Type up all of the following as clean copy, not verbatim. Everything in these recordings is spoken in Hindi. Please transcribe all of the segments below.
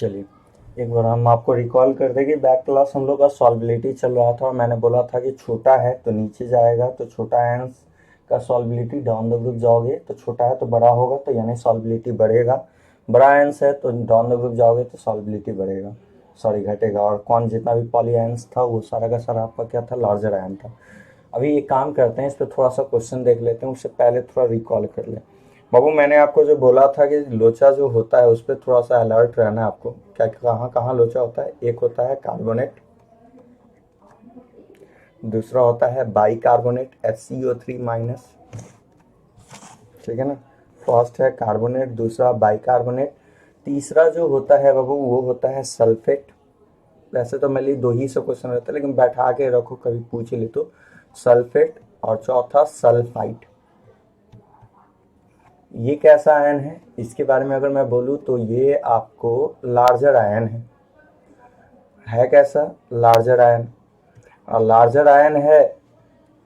चलिए, एक बार हम आपको रिकॉल कर दें कि बैक क्लास हम लोग का सॉल्बिलिटी चल रहा था और मैंने बोला था कि छोटा है तो नीचे जाएगा, तो छोटा एंस का सॉल्बिलिटी डाउन द ग्रुप जाओगे तो छोटा है तो बड़ा होगा, तो यानी सॉल्बिलिटी बढ़ेगा। बड़ा एंस है तो डाउन द ग्रुप जाओगे तो सॉल्बिलिटी बढ़ेगा, सॉरी घटेगा। और कौन जितना भी पॉली आयंस था वो सारा का सारा आपका क्या था, लार्जर आयन था। अभी एक काम करते हैं, इस पर थोड़ा सा क्वेश्चन देख लेते हैं, उससे पहले थोड़ा रिकॉल कर लें। बाबू मैंने आपको जो बोला था कि लोचा जो होता है उस पर थोड़ा सा अलर्ट रहना है आपको। क्या कहाँ कहाँ लोचा होता है? एक होता है कार्बोनेट, दूसरा होता है बाई कार्बोनेट HCO3-, ठीक है ना। फर्स्ट है कार्बोनेट, दूसरा बाई कार्बोनेट, तीसरा जो होता है बाबू वो होता है सल्फेट। वैसे तो मेरे लिए दो ही सब क्वेश्चन रहता है, लेकिन बैठा के रखो कभी पूछ ले तो। सल्फेट और चौथा सल्फाइड। ये कैसा आयन है इसके बारे में अगर मैं बोलूँ तो ये आपको लार्जर आयन है कैसा, लार्जर आयन। और लार्जर आयन है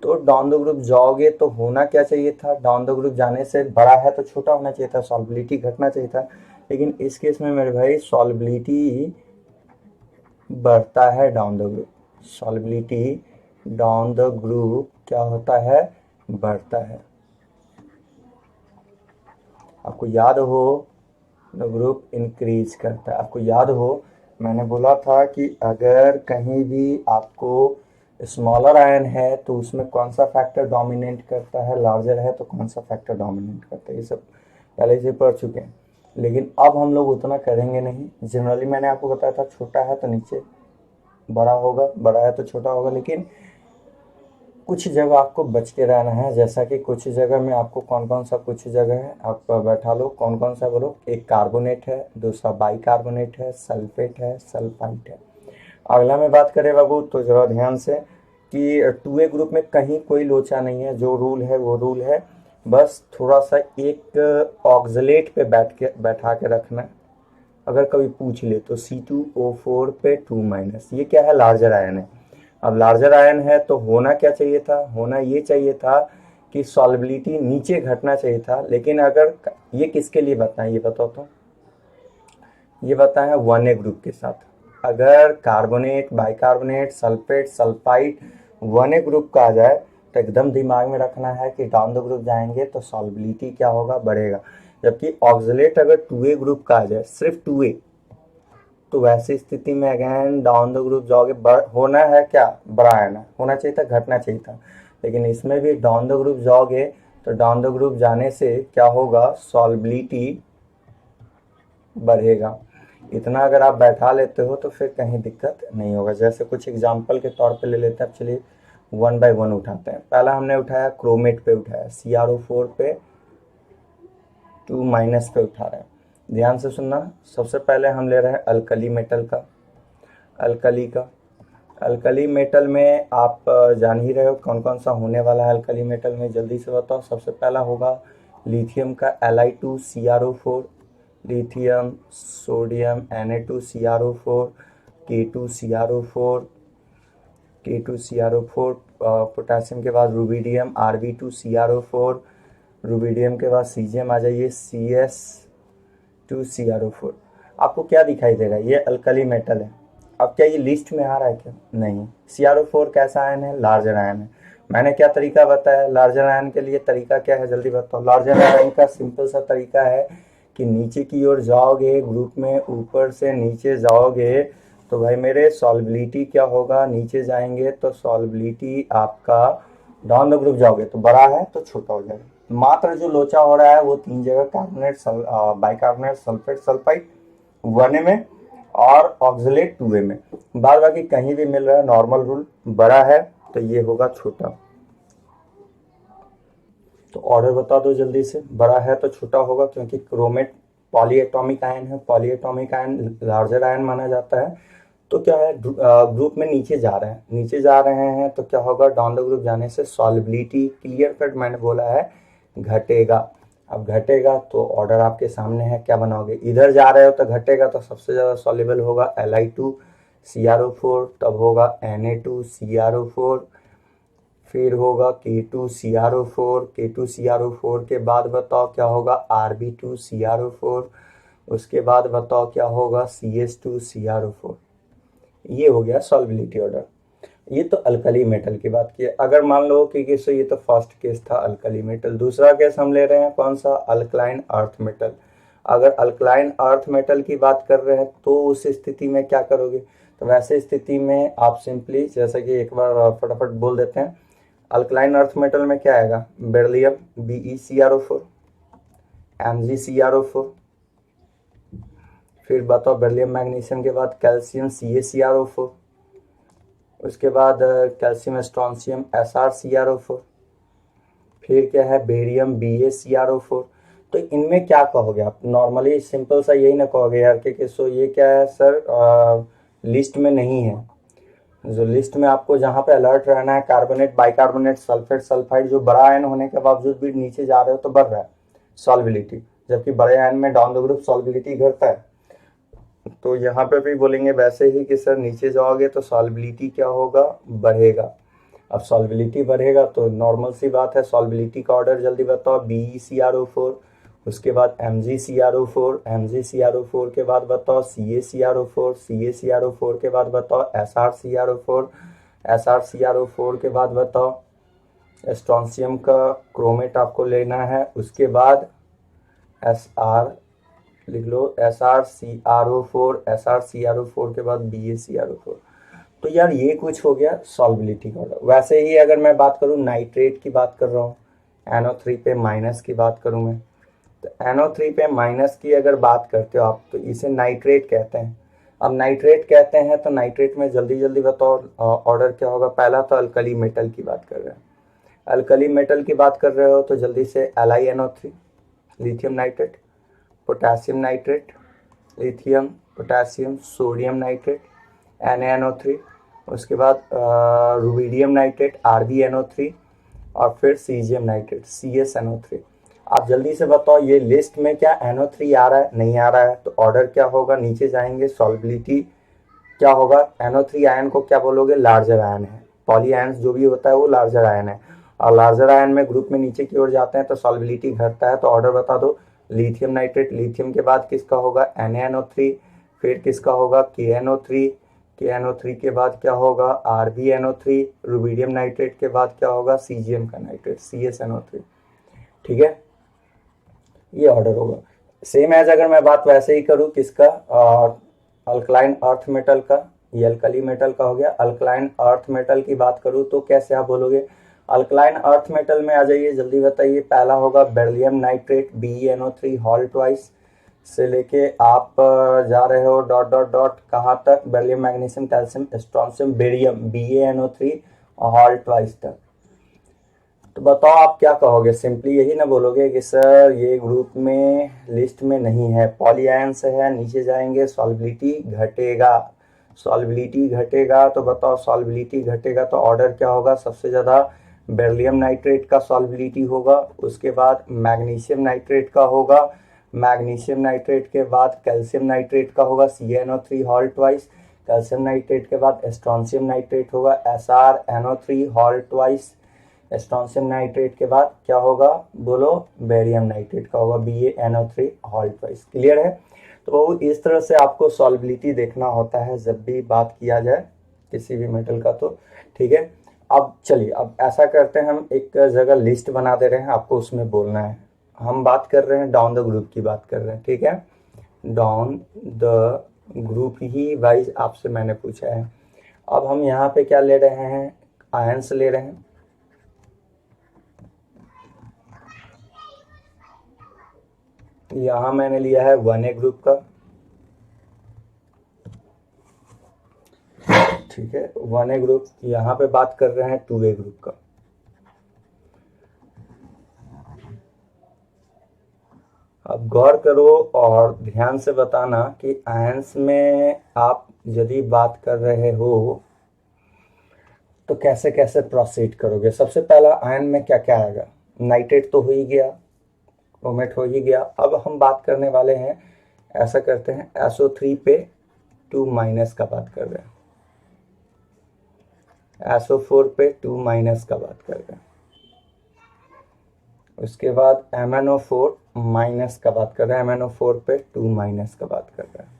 तो डाउन द ग्रुप जाओगे तो होना क्या चाहिए था, डाउन द ग्रुप जाने से बड़ा है तो छोटा होना चाहिए था, सॉल्बिलिटी घटना चाहिए था। लेकिन इस केस में मेरे भाई सॉल्बिलिटी बढ़ता है down the group, solubility down the group क्या होता है, बढ़ता है। आपको याद हो द ग्रुप इंक्रीज करता है। आपको याद हो मैंने बोला था कि अगर कहीं भी आपको स्मॉलर आयन है तो उसमें कौन सा फैक्टर डोमिनेट करता है, लार्जर है तो कौन सा फैक्टर डोमिनेट करता है, ये सब पहले से पढ़ चुके हैं। लेकिन अब हम लोग उतना करेंगे नहीं। जनरली मैंने आपको बताया था छोटा है तो नीचे बड़ा होगा, बड़ा है तो छोटा होगा, लेकिन कुछ जगह आपको बच के रहना है। जैसा कि कुछ जगह में आपको कौन कौन सा कुछ जगह है आप बैठा लो, कौन कौन सा बोलो। एक कार्बोनेट है, दूसरा बाई कार्बोनेट है, सल्फेट है, सल्फाइट है। अगला में बात करें बाबू तो जरा ध्यान से कि 2A ग्रुप में कहीं कोई लोचा नहीं है, जो रूल है वो रूल है। बस थोड़ा सा एक ऑक्सलेट पे बैठा के रखना है। अगर कभी पूछ ले तो C2O4 पे 2-, ये क्या है, लार्जर आयन है। अब लार्जर आयन है तो होना क्या चाहिए था, होना ये चाहिए था कि सॉल्बिलिटी नीचे घटना चाहिए था। लेकिन अगर ये किसके लिए बताएं, ये बताओ तो, ये बताएं 1A ग्रुप के साथ। अगर carbonate, bicarbonate, sulphate, sulphide 1A group का आ जाए तो एकदम दिमाग में रखना है कि डाउन द ग्रुप जाएंगे तो सॉल्बिलिटी क्या होगा, बढ़ेगा। जबकि ऑक्सलेट अगर 2A ग्रुप का आ जाए, सिर्फ 2A, तो वैसी स्थिति में अगेन डाउन द ग्रुप जाओगे, होना है क्या, बड़ा आना होना चाहिए था, घटना चाहिए था। लेकिन इसमें भी डाउन द ग्रुप जाओगे तो डाउन द ग्रुप जाने से क्या होगा, सॉल्बिलिटी बढ़ेगा। इतना अगर आप बैठा लेते हो तो फिर कहीं दिक्कत नहीं होगा। जैसे कुछ एग्जाम्पल के तौर पे ले लेते हैं। चलिए 1 बाय 1 उठाते हैं। पहला हमने उठाया क्रोमेट पे, उठाया CrO4 पे 2- पे उठा रहे हैं। ध्यान से सुनना, सबसे पहले हम ले रहे हैं अल्कली मेटल का, अल्कली का। अल्कली मेटल में आप जान ही रहे हो कौन कौन सा होने वाला है अल्कली मेटल में, जल्दी से बताओ। सबसे पहला होगा लिथियम का Li2CrO4, lithium, sodium Na2CrO4, K2CrO4, K2CrO4, potassium के बाद रुबिडियम Rb2CrO4, रुबिडियम के बाद सीजियम आ जाइए CS2CrO4। आपको क्या दिखाई दे रहा है, ये अल्कली मेटल है। अब क्या ये लिस्ट में आ रहा है क्या, नहीं। CrO4 कैसा आयन है, लार्जर आयन है। मैंने क्या तरीका बताया लार्जर आयन के लिए, तरीका क्या है जल्दी बताओ। लार्जर आयन का सिंपल सा तरीका है कि नीचे की ओर जाओगे ग्रुप में, ऊपर से नीचे जाओगे तो भाई मेरे सॉल्बिलिटी क्या होगा, नीचे जाएंगे तो सॉल्बिलिटी आपका, डाउन द ग्रुप जाओगे तो बड़ा है तो छोटा हो जाएगा। मात्र जो लोचा हो रहा है वो 3 जगह, carbonate, bicarbonate, sulphate, sulphide 1A में और ऑक्सलेट 2A में। बाद बाकी कहीं भी मिल रहा है, नॉर्मल रूल, बड़ा है तो ये होगा छोटा। तो ऑर्डर बता दो जल्दी से, बड़ा है तो छोटा होगा क्योंकि क्रोमेट पॉलीएटॉमिक आयन है, पॉलीएटॉमिक आयन लार्जर आयन माना जाता है। तो क्या है, ग्रुप में नीचे जा रहे हैं, नीचे जा रहे हैं तो क्या होगा, डाउन द ग्रुप जाने से सॉल्बिलिटी क्लियर कट मैंने बोला है घटेगा। अब घटेगा तो ऑर्डर आपके सामने है, क्या बनाओगे, इधर जा रहे हो तो घटेगा तो सबसे ज़्यादा सॉल्युबल होगा Li2CrO4, तब होगा Na2CrO4, फिर होगा K2CrO4, K2CrO4 के बाद बताओ क्या होगा, Rb2CrO4, उसके बाद बताओ क्या होगा, CH2CrO4। ये हो गया सॉल्बिलिटी ऑर्डर। ये तो अल्कली मेटल की बात की है। अगर मान लो कि ये तो फर्स्ट केस था अल्कली मेटल, दूसरा केस हम ले रहे हैं कौन सा, अल्कलाइन अर्थ मेटल। अगर अल्कलाइन अर्थ मेटल की बात कर रहे हैं तो उस स्थिति में क्या करोगे, तो वैसे स्थिति में आप सिंपली जैसा कि एक बार फटाफट बोल देते हैं, अल्कलाइन अर्थ मेटल में क्या आएगा, बेरिलियम BeCrO4, MgCrO4, फिर बताओ बेरिलियम मैग्नीशियम के बाद कैल्शियम CaCrO4, उसके बाद कैल्शियम स्ट्रॉन्शियम SrCrO4, फिर क्या है बेरियम BaCrO4। तो इनमें क्या कहोगे आप, नॉर्मली सिंपल सा यही ना कहोगे यार कि सो ये क्या है सर, लिस्ट में नहीं है। जो लिस्ट में आपको जहाँ पे अलर्ट रहना है, कार्बोनेट, बाइकार्बोनेट, सल्फेट, सल्फाइड, जो बड़ा आयन होने के बावजूद भी नीचे जा रहे हो तो बढ़ रहा है सॉल्बिलिटी, जबकि बड़े आयन में डाउन द ग्रुप सॉल्बिलिटी घटता है। तो यहाँ पे भी बोलेंगे वैसे ही कि सर नीचे जाओगे तो सॉल्बिलिटी क्या होगा, बढ़ेगा। अब सॉल्बिलिटी बढ़ेगा तो नॉर्मल सी बात है, सॉल्बिलिटी का ऑर्डर जल्दी बताओ, BeCrO4, उसके बाद MgCrO4, MgCrO4 के बाद बताओ CaCrO4, CaCrO4 के बाद बताओ SrCrO4, SrCrO4 के बाद बताओ स्ट्रॉन्शियम का क्रोमेट आपको लेना है, उसके बाद SR लिख लो, SrCrO4, SrCrO4 के बाद BaCrO4। तो यार ये कुछ हो गया सॉल्बिलिटी का ऑर्डर। वैसे ही अगर मैं बात करूँ नाइट्रेट की बात कर रहा हूँ, NO3 पे माइनस की बात करूँ मैं, तो NO3 पे माइनस की अगर बात करते हो आप तो इसे नाइट्रेट कहते हैं। अब नाइट्रेट कहते हैं तो नाइट्रेट में जल्दी जल्दी बताओ ऑर्डर क्या होगा। पहला तो अल्कली मेटल की बात कर रहे हैं, अल्कली मेटल की बात कर रहे हो तो जल्दी से LiNO3, lithium nitrate, potassium nitrate, lithium, potassium, sodium nitrate, NaNO3, उसके बाद रुबिडियम नाइट्रेट RbNO3, और फिर सीजियम नाइट्रेट CsNO3। आप जल्दी से बताओ ये लिस्ट में क्या NO3 आ रहा है, नहीं आ रहा है, तो ऑर्डर क्या होगा, नीचे जाएंगे, सॉल्बिलिटी क्या होगा, NO3 आयन को क्या बोलोगे, लार्जर आयन है। पॉली आयन जो भी होता है वो लार्जर आयन है, और लार्जर आयन में ग्रुप में नीचे की ओर जाते हैं तो सॉल्बिलिटी घटता है। तो ऑर्डर बता दो, लिथियम नाइट्रेट, लिथियम के बाद किसका होगा, NaNO3, फिर किसका होगा, KNO3, KNO3 के बाद क्या होगा, RbNO3, रुबिडियम नाइट्रेट के बाद क्या होगा, सीजियम का नाइट्रेट CsNO3। ठीक है, ये ऑर्डर होगा। सेम एज अगर मैं बात वैसे ही करूँ किसका, अल्कलाइन अर्थ मेटल का, ये अल्कली मेटल का हो गया। अल्कलाइन अर्थ मेटल की बात करूँ तो कैसे आप बोलोगे, अल्कलाइन अर्थ मेटल में आ जाइए, जल्दी बताइए। पहला होगा beryllium nitrate BeNO3 hall twice, से लेके आप जा रहे हो डॉट डॉट डॉट कहाँ तक, beryllium magnesium calcium strontium barium BeNO3 hall twice तक। तो बताओ आप क्या कहोगे, सिंपली यही ना बोलोगे कि सर ये ग्रुप में लिस्ट में नहीं है, पॉली आयन से है, नीचे जाएंगे सॉल्बिलिटी घटेगा, सॉल्बिलिटी घटेगा। तो बताओ सॉल्बिलिटी घटेगा तो ऑर्डर क्या होगा, सबसे ज़्यादा बेरिलियम नाइट्रेट का सॉल्बिलिटी होगा, उसके बाद मैग्नीशियम नाइट्रेट का होगा, मैग्नीशियम नाइट्रेट के बाद कैल्शियम नाइट्रेट का होगा CnO3 hall twice, calcium nitrate के बाद स्ट्रॉन्शियम नाइट्रेट होगा SrNO3 hall twice, strontium nitrate के बाद क्या होगा बोलो, बेरियम नाइट्रेट का होगा BaNO3 हॉल ट्वाइस। क्लियर है। तो इस तरह से आपको सॉल्बिलिटी देखना होता है जब भी बात किया जाए किसी भी मेटल का। तो ठीक है, अब चलिए अब ऐसा करते हैं, हम एक जगह लिस्ट बना दे रहे हैं, आपको उसमें बोलना है। हम बात कर रहे हैं डाउन द ग्रुप की बात कर रहे हैं, ठीक है, down the group he wise आपसे मैंने पूछा है। अब हम यहाँ पे क्या ले रहे हैं, आयंस ले रहे हैं। यहाँ मैंने लिया है 1A ग्रुप का, ठीक है, 1A ग्रुप। यहाँ पे बात कर रहे हैं 2A ग्रुप का। अब गौर करो और ध्यान से बताना कि आयंस में आप यदि बात कर रहे हो तो कैसे कैसे प्रोसीड करोगे। सबसे पहला आयन में क्या क्या आएगा, नाइट्रेट तो हो ही गया, क्रोमेट हो ही गया। अब हम बात करने वाले हैं, ऐसा करते हैं SO3 पे 2 माइनस का बात कर रहे हैं, SO4 पे 2 माइनस का बात कर रहे हैं, उसके बाद MnO4 माइनस का बात कर रहे हैं, MnO4 पे 2 माइनस का बात कर रहे हैं।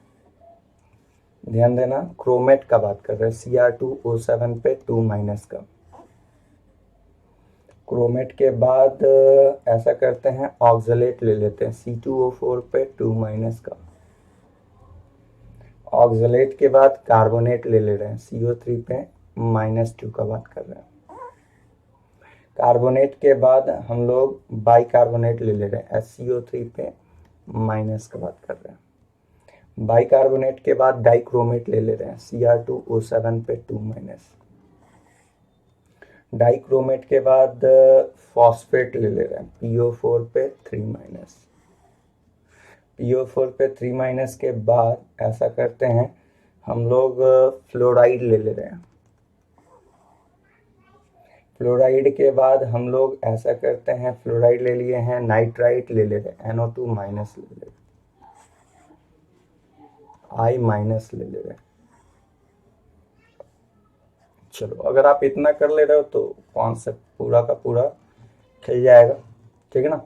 ध्यान देना, क्रोमेट का बात कर रहे हैं, Cr2O7 पे 2 माइनस का। क्रोमेट के बाद ऐसा करते हैं, ऑक्सलेट ले लेते हैं, C2O4 पे 2 माइनस का। ऑक्सलेट के बाद कार्बोनेट ले रहे हैं, CO3 पे -2 का बात कर रहे हैं। कार्बोनेट के बाद हम लोग बाइकार्बोनेट ले रहे हैं, SCO3 पे माइनस का बात कर रहे हैं। बाइकार्बोनेट के बाद डाइक्रोमेट ले रहे हैं, Cr2O7 पे 2 माइनस। डाइक्रोमेट के बाद फॉस्फेट ले रहे हैं, PO4 पे 3 माइनस। PO4 पे 3 माइनस के बाद ऐसा करते हैं, हम लोग फ्लोराइड ले रहे हैं। फ्लोराइड के बाद हम लोग ऐसा करते हैं, फ्लोराइड ले लिए हैं, नाइट्राइट ले रहे हैं, NO2 माइनस ले रहे हैं, I माइनस ले रहे हैं। चलो, अगर आप इतना कर ले रहे हो तो कॉन्सेप्ट पूरा का पूरा खिल जाएगा, ठीक है ना।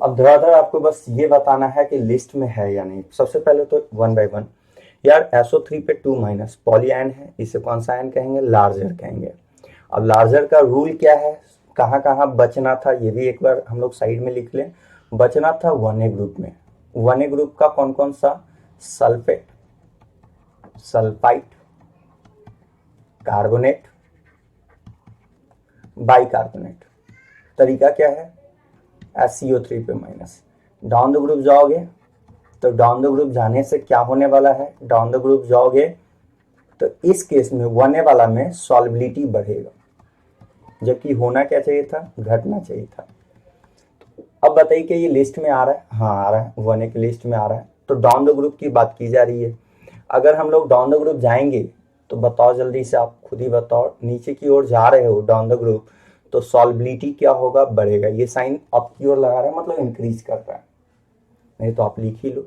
अब धड़ाधड़ आपको बस ये बताना है कि लिस्ट में है या नहीं। सबसे पहले तो 1 बाय 1 यार, SO3 पे 2 माइनस पॉली आयन है, इसे कौन सा आयन कहेंगे? लार्जर कहेंगे। अब लार्जर का रूल क्या है, कहाँ कहाँ बचना था, ये भी एक बार हम लोग साइड में लिख लें। बचना था 1A ग्रुप में। 1A ग्रुप का कौन कौन सा? Sulphate, sulphite, carbonate, bicarbonate. तरीका क्या है? SCO3 पे माइनस। डाउन द ग्रुप जाओगे तो डाउन द ग्रुप जाने से क्या होने वाला है? डाउन द ग्रुप जाओगे तो इस केस में 1A वाला में सॉल्बिलिटी बढ़ेगा, जबकि होना क्या चाहिए था? घटना चाहिए था। अब बताइए कि ये लिस्ट में आ रहा है? हाँ आ रहा है, 1A की लिस्ट में आ रहा है। तो डाउन द ग्रुप की बात की जा रही है। अगर हम लोग डाउन द ग्रुप जाएंगे तो बताओ, जल्दी से आप खुद ही बताओ, नीचे की ओर जा रहे हो डाउन द ग्रुप तो सॉल्बिलिटी क्या होगा? बढ़ेगा। ये साइन अप की ओर लगा रहा है, मतलब इंक्रीज कर रहा है। नहीं तो आप लिख ही लो,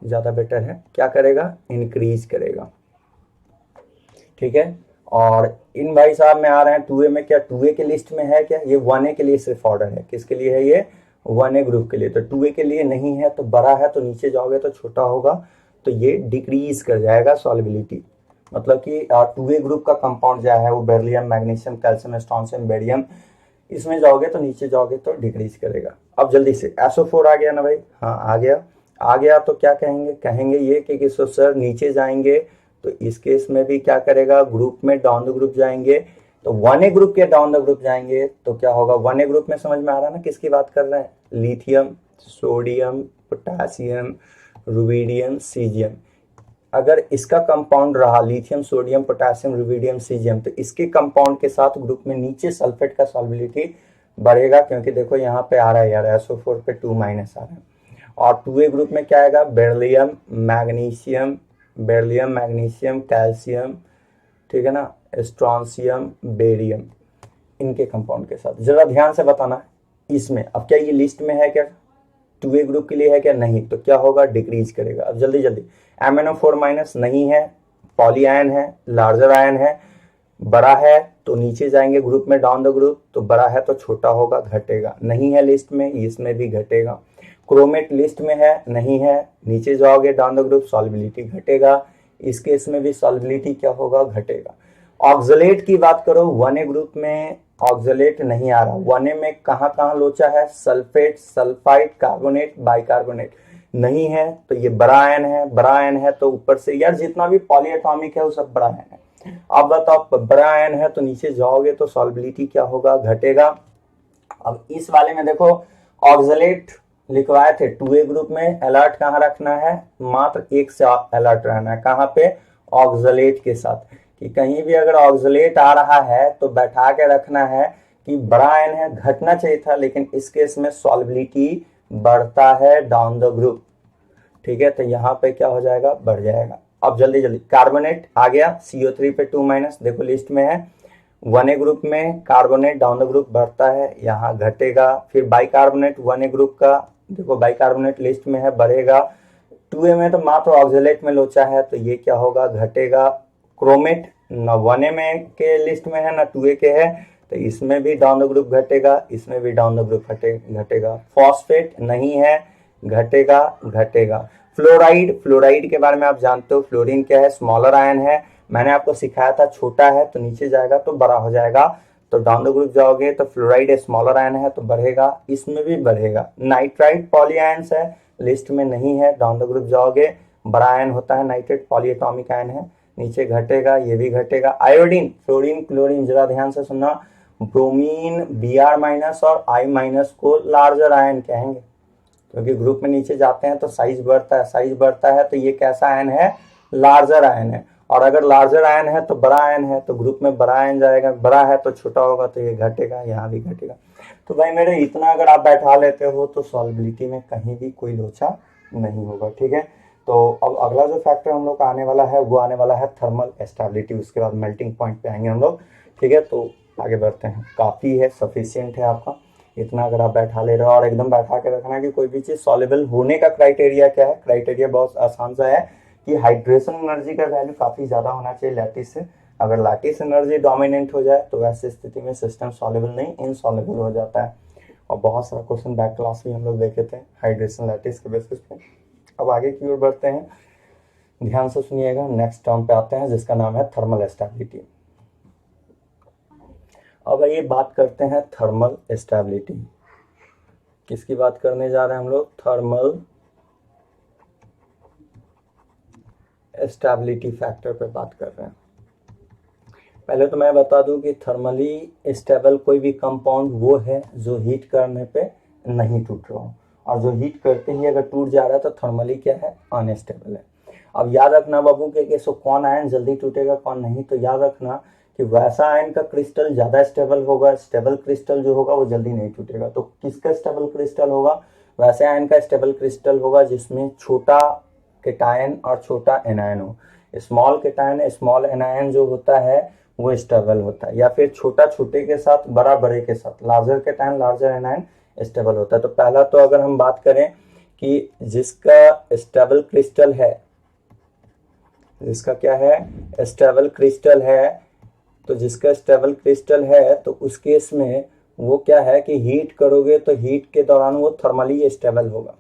ज्यादा बेटर है। क्या करेगा? इंक्रीज करेगा, ठीक है। और इन भाई साहब में आ रहे हैं 2A में। क्या 2A के लिस्ट में है क्या? ये 1A के लिए सिर्फ ऑर्डर है। किसके लिए है ये? 1A ग्रुप के लिए। तो 2A के लिए नहीं है, तो बड़ा है तो नीचे जाओगे तो छोटा होगा, तो ये डिक्रीज कर जाएगा सॉल्बिलिटी। मतलब कि 2A ग्रुप का कंपाउंड जो है वो beryllium, magnesium, calcium, strontium, barium, इसमें जाओगे तो नीचे जाओगे तो डिक्रीज करेगा। अब जल्दी से SO4 आ गया ना भाई? हाँ आ गया। आ गया तो क्या कहेंगे? कहेंगे ये कि सर नीचे जाएंगे तो इस केस में भी क्या करेगा? ग्रुप में डाउन द ग्रुप जाएंगे तो 1A ग्रुप के डाउन द ग्रुप जाएंगे तो क्या होगा? 1A ग्रुप में समझ में आ रहा है ना किसकी बात कर रहे हैं? Lithium, sodium, potassium, rubidium, caesium. अगर इसका कंपाउंड रहा lithium, sodium, potassium, rubidium, caesium, तो इसके कंपाउंड के साथ ग्रुप में नीचे सल्फेट का सॉल्बिलिटी बढ़ेगा, क्योंकि देखो यहाँ पे आ रहा है यार, SO4 पे 2 माइनस आ रहा है। और 2A ग्रुप में क्या आएगा? Beryllium, magnesium, beryllium, magnesium, calcium, ठीक है ना, स्ट्रोंशियम, बेरियम, इनके कंपाउंड के साथ। जरा ध्यान से बताना इसमें। अब क्या ये लिस्ट में है क्या? 2A ग्रुप के लिए है क्या? नहीं, तो क्या होगा? डिक्रीज करेगा। अब जल्दी जल्दी, MnO4 माइनस नहीं है, पॉली आयन है, लार्जर आयन है, बड़ा है तो नीचे जाएंगे ग्रुप में डाउन द ग्रुप, तो बड़ा है तो छोटा होगा, घटेगा। नहीं है लिस्ट में, इसमें भी घटेगा। क्रोमेट लिस्ट में है, नहीं है, नीचे जाओगे डाउन द ग्रुप सॉल्बिलिटी घटेगा। इस केस में भी सॉल्बिलिटी क्या होगा? घटेगा। ऑक्सलेट की बात करो, 1A ग्रुप में ऑक्सलेट नहीं आ रहा। 1A में कहाँ कहाँ लोचा है? सल्फेट, सल्फाइड, कार्बोनेट, बाइकार्बोनेट नहीं है, तो ये बड़ा आयन है। बड़ा आयन है तो ऊपर से यार जितना भी पॉलीएटॉमिक है वो सब बड़ा आयन है। अब बताओ, बड़ा आयन है तो नीचे जाओगे तो सॉल्बिलिटी क्या होगा? घटेगा। अब इस वाले में देखो, ऑक्सलेट लिखवाए थे 2A ग्रुप में। अलर्ट कहाँ रखना है? मात्र एक से अलर्ट रहना है। कहाँ पे? ऑक्सलेट के साथ, कि कहीं भी अगर ऑक्सलेट आ रहा है तो बैठा के रखना है कि बड़ा आयन है, घटना चाहिए था, लेकिन इस केस में सॉल्बिलिटी बढ़ता है डाउन द ग्रुप, ठीक है। तो यहाँ पे क्या हो जाएगा? बढ़ जाएगा। अब जल्दी जल्दी, कार्बोनेट आ गया, CO3 पे 2 माइनस, देखो लिस्ट में है। 1A ग्रुप में कार्बोनेट डाउन द ग्रुप बढ़ता है, यहाँ घटेगा। फिर बाइकार्बोनेट 1A ग्रुप का, देखो बाइकार्बोनेट लिस्ट में है, बढ़ेगा। 2A में तो मात्र ऑक्सलेट में लोचा है, तो ये क्या होगा? घटेगा। क्रोमेट न 1A में के लिस्ट में है ना 2A के है, तो इसमें भी डाउन द ग्रुप घटेगा, इसमें भी डाउन द ग्रुप घटेगा। फॉस्फेट नहीं है, घटेगा घटेगा। फ्लोराइड, फ्लोराइड के बारे में आप जानते हो, फ्लोरीन क्या है, स्मॉलर आयन है। मैंने आपको सिखाया था छोटा है तो नीचे जाएगा तो बड़ा हो जाएगा, तो डाउन द ग्रुप जाओगे तो फ्लोराइड स्मॉलर आयन है तो बढ़ेगा, इसमें भी बढ़ेगा। नाइट्राइट पॉली आयन्स है, लिस्ट में नहीं है, डाउन द ग्रुप जाओगे बड़ा आयन होता है, नाइट्रेट पॉलीएटॉमिक आयन है, नीचे घटेगा, ये भी घटेगा। आयोडीन, फ्लोरीन, क्लोरीन, जरा ध्यान से सुनना, ब्रोमीन Br- और I- को लार्जर आयन कहेंगे, क्योंकि ग्रुप में नीचे जाते हैं तो साइज बढ़ता है, साइज बढ़ता है तो ये कैसा आयन है, लार्जर आयन है। और अगर लार्जर आयन है तो बड़ा आयन है, तो ग्रुप में बड़ा आयन जाएगा, बड़ा है तो छोटा होगा तो ये घटेगा, यहाँ भी घटेगा। तो भाई मेरे इतना अगर आप बैठा लेते हो तो सॉल्बिलिटी में कहीं भी कोई लोचा नहीं होगा, ठीक है। तो अब अगला जो फैक्टर हम लोग का आने वाला है वो आने वाला है थर्मल स्टेबिलिटी, उसके बाद मेल्टिंग पॉइंट पे आएंगे हम लोग, ठीक है। तो आगे बढ़ते हैं, काफ़ी है, सफिशियंट है आपका इतना अगर आप बैठा ले रहे हो। और एकदम बैठा के रखना कि कोई भी चीज़ सॉल्युबल होने का क्राइटेरिया क्या है, क्राइटेरिया बहुत आसान सा है कि हाइड्रेशन एनर्जी का वैल्यू काफ़ी ज़्यादा होना चाहिए लैटिस से। अगर लैटिस एनर्जी डोमिनेंट हो जाए तो वैसे स्थिति में सिस्टम सॉल्युबल नहीं इनसॉल्युबल हो जाता है। और बहुत सारा क्वेश्चन बैक क्लास में हम लोग देखे थे हाइड्रेशन लैटिस के बेसिस पे। अब आगे की ओर बढ़ते हैं, ध्यान से सुनिएगा। नेक्स्ट टर्म पे आते हैं जिसका नाम है थर्मल स्टेबिलिटी। अब ये बात करते हैं थर्मल स्टेबिलिटी, किसकी बात करने जा रहे हैं हम लोग, थर्मल स्टेबिलिटी फैक्टर पे बात कर रहे हैं। पहले तो मैं बता दूं कि थर्मली स्टेबल कोई भी कंपाउंड वो है जो हीट करने पे नहीं टूट रहा हो, और जो हीट करते ही अगर टूट जा रहा है तो थर्मली क्या है, अनस्टेबल है। अब याद रखना बाबू के सो कौन आयन जल्दी टूटेगा कौन नहीं, तो याद रखना कि वैसा आयन का क्रिस्टल ज़्यादा स्टेबल होगा, स्टेबल क्रिस्टल जो होगा वो जल्दी नहीं टूटेगा। तो किसका स्टेबल क्रिस्टल होगा, वैसे आयन का स्टेबल क्रिस्टल होगा जिसमें छोटा केटायन और छोटा एनायन हो। स्मॉल केटायन स्मॉल एनायन जो होता है वो स्टेबल होता है, या फिर छोटा छोटे के साथ बड़ा बड़े के साथ, larger cation larger anion stable होता है। तो पहला तो अगर हम बात करें कि जिसका स्टेबल क्रिस्टल है, जिसका क्या है, स्टेबल क्रिस्टल है, तो जिसका स्टेबल क्रिस्टल है तो उस केस में वो क्या है कि हीट करोगे तो हीट के दौरान वो थर्मली स्टेबल होगा,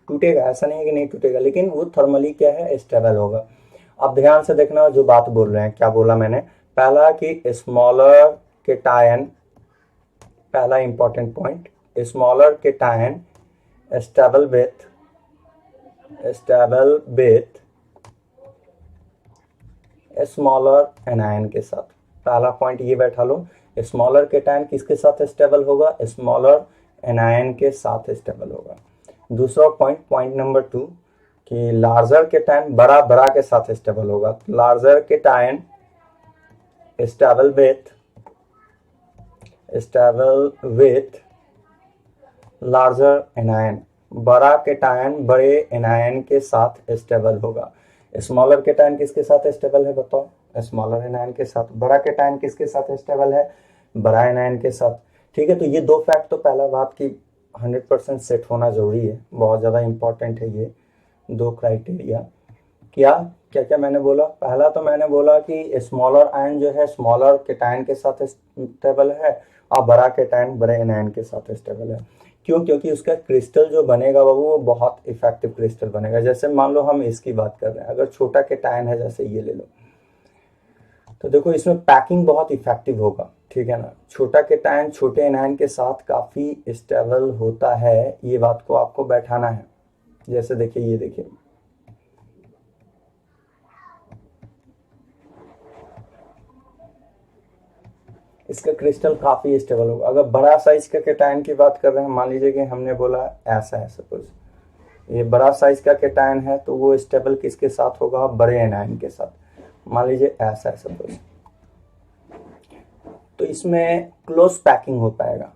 टूटेगा ऐसा नहीं है कि नहीं टूटेगा, लेकिन वो थर्मली क्या है, स्टेबल होगा। अब ध्यान से देखना जो बात बोल रहे हैं, क्या बोला मैंने, पहला कि स्मॉलर केटायन, पहला important point, smaller cation stable with smaller anion के साथ। पहला पॉइंट ये बैठा लो, स्मॉलर केटायन किसके साथ स्टेबल होगा, स्मॉलर एनायन के साथ स्टेबल होगा। दूसरा पॉइंट, पॉइंट नंबर 2, कि लार्जर केटायन बड़ा बड़ा के साथ स्टेबल होगा। Larger cation stable with larger anion, बड़ा केटायन बड़े एनायन के साथ स्टेबल होगा। स्मॉलर केटायन किसके साथ स्टेबल है बताओ, स्मॉलर एनायन के साथ। बड़ा केटायन किसके साथ स्टेबल है, बड़ा एनायन के साथ। ठीक है, तो ये दो फैक्ट तो पहला बात की 100% सेट होना जरूरी है, बहुत ज़्यादा इंपॉर्टेंट है ये दो क्राइटेरिया। क्या क्या क्या मैंने बोला, पहला तो मैंने बोला कि स्मॉलर आयन जो है स्मॉलर केटायन के साथ स्टेबल है, और बड़ा केटायन बड़े एनायन के साथ स्टेबल है। क्यों, क्योंकि उसका क्रिस्टल जो बनेगा वो बहुत इफेक्टिव क्रिस्टल बनेगा। जैसे मान लो हम इसकी बात कर रहे हैं, अगर छोटा केटायन है जैसे ये ले लो, तो देखो इसमें पैकिंग बहुत इफेक्टिव होगा, ठीक है ना। छोटा केटायन छोटे एनायन के साथ काफी स्टेबल होता है, ये बात को आपको बैठाना है। जैसे देखिए, ये देखिए, इसका क्रिस्टल काफी स्टेबल होगा। अगर बड़ा साइज का केटायन की बात कर रहे हैं, मान लीजिए कि हमने बोला ऐसा है, सपोज ये बड़ा साइज का केटायन है, तो वो स्टेबल किसके साथ होगा, बड़े एनायन के साथ। मान लीजिए ऐसा है सपोज, तो इसमें क्लोज पैकिंग हो पाएगा।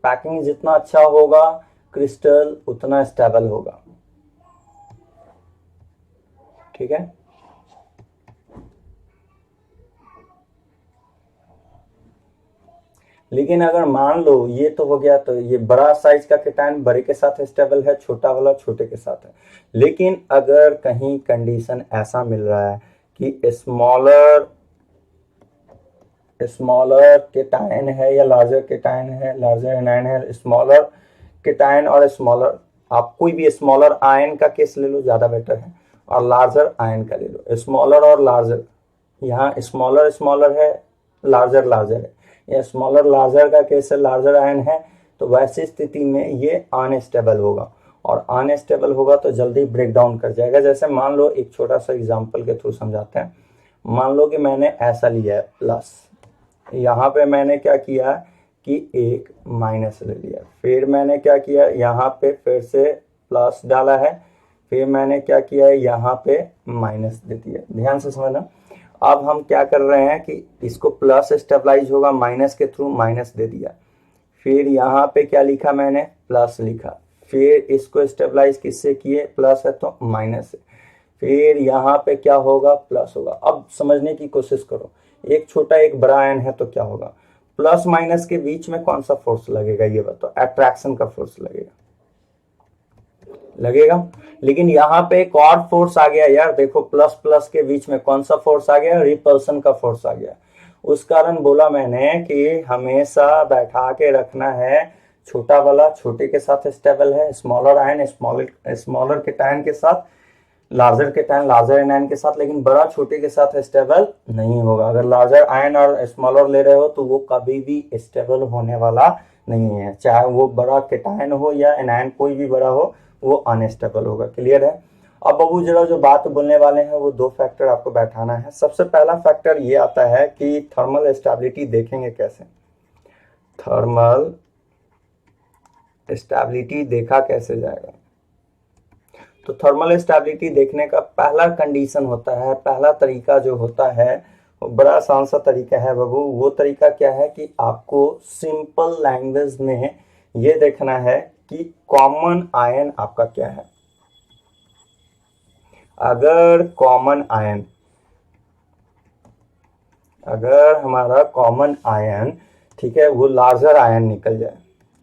पैकिंग जितना अच्छा होगा क्रिस्टल उतना स्टेबल होगा, ठीक है। लेकिन अगर मान लो ये तो हो गया, तो ये बड़ा साइज का केटायन बड़े के साथ स्टेबल है, छोटा वाला छोटे के साथ है। लेकिन अगर कहीं कंडीशन ऐसा मिल रहा है कि स्मॉलर केटायन है या लार्जर केटायन है, लार्जर एनायन है, स्मॉलर केटायन और स्मॉलर, आप कोई भी स्मॉलर आयन का केस ले लो, ज्यादा बेटर है, और लार्जर आयन का ले लो। स्मॉलर और लार्जर, यहाँ स्मॉलर स्मॉलर है, लार्जर लार्जर है, या स्मॉलर लार्जर का केस है, लार्जर आयन है, तो वैसी स्थिति में ये अनस्टेबल होगा, और अनस्टेबल होगा तो जल्दी ब्रेक डाउन कर जाएगा। जैसे मान लो एक छोटा सा एग्जांपल के थ्रू समझाते हैं। मान लो कि मैंने ऐसा लिया है प्लस, यहाँ पे मैंने क्या किया कि एक माइनस ले लिया, फिर मैंने क्या किया यहाँ पे फिर से प्लस डाला है, फिर मैंने क्या किया है यहाँ पे माइनस दे दिया। ध्यान से समझना। अब हम क्या कर रहे हैं कि इसको प्लस स्टेबलाइज होगा, माइनस के थ्रू माइनस दे दिया, फिर यहाँ पे क्या लिखा मैंने, प्लस लिखा, फिर इसको स्टेबलाइज किससे किए, प्लस है तो माइनस है, फिर यहाँ पे क्या होगा, प्लस होगा। अब समझने की कोशिश करो, एक छोटा एक बड़ा आयन है तो क्या होगा, प्लस माइनस के बीच में कौन सा फोर्स लगेगा ये बताओ, अट्रैक्शन का फोर्स लगेगा। लेकिन यहाँ पे एक और फोर्स आ गया यार, देखो प्लस प्लस के बीच में कौन सा फोर्स आ गया, रिपल्सन का फोर्स आ गया। उस कारण बोला मैंने कि हमेशा बैठा के रखना है, छोटा वाला छोटे के साथ स्टेबल है, स्मॉलर आयन स्मॉलर केटायन के साथ, लार्जर केटायन लार्जर एनायन के साथ, लेकिन बड़ा छोटे के साथ स्टेबल नहीं होगा। अगर लार्जर आयन और स्मॉलर ले रहे हो तो वो कभी भी स्टेबल होने वाला नहीं है, चाहे वो बड़ा केटायन हो या एनायन, कोई भी बड़ा हो, वो अनस्टेबल होगा। क्लियर है। अब बाबू जरा जो बात बोलने वाले हैं वो दो फैक्टर आपको बैठाना है। सबसे पहला फैक्टर ये आता है कि थर्मल स्टेबिलिटी देखेंगे कैसे, थर्मल स्टेबिलिटी देखा कैसे जाएगा। तो थर्मल स्टेबिलिटी देखने का पहला कंडीशन होता है, पहला तरीका जो होता है वो बड़ा आसान सा तरीका है बाबू। वो तरीका क्या है कि आपको सिंपल लैंग्वेज में ये देखना है कि कॉमन आयन आपका क्या है। अगर कॉमन आयन, अगर हमारा कॉमन आयन ठीक है वो लार्जर आयन निकल जाए,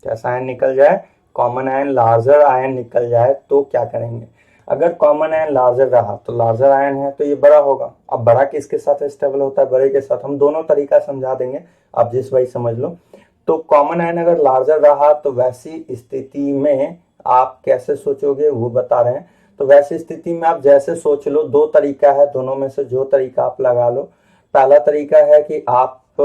कैसा आयन निकल जाए, कॉमन आयन लार्जर आयन निकल जाए, तो क्या करेंगे, अगर कॉमन आयन लार्जर रहा तो लार्जर आयन है तो ये बड़ा होगा। अब बड़ा किसके साथ स्टेबल होता है, बड़े के साथ। हम दोनों तरीका समझा देंगे, आप जिस भाई समझ लो। तो कॉमन आयन अगर लार्जर रहा तो वैसी स्थिति में आप कैसे सोचोगे वो बता रहे हैं। तो वैसी स्थिति में आप जैसे सोच लो, दो तरीका है, दोनों में से जो तरीका आप लगा लो। पहला तरीका है कि आप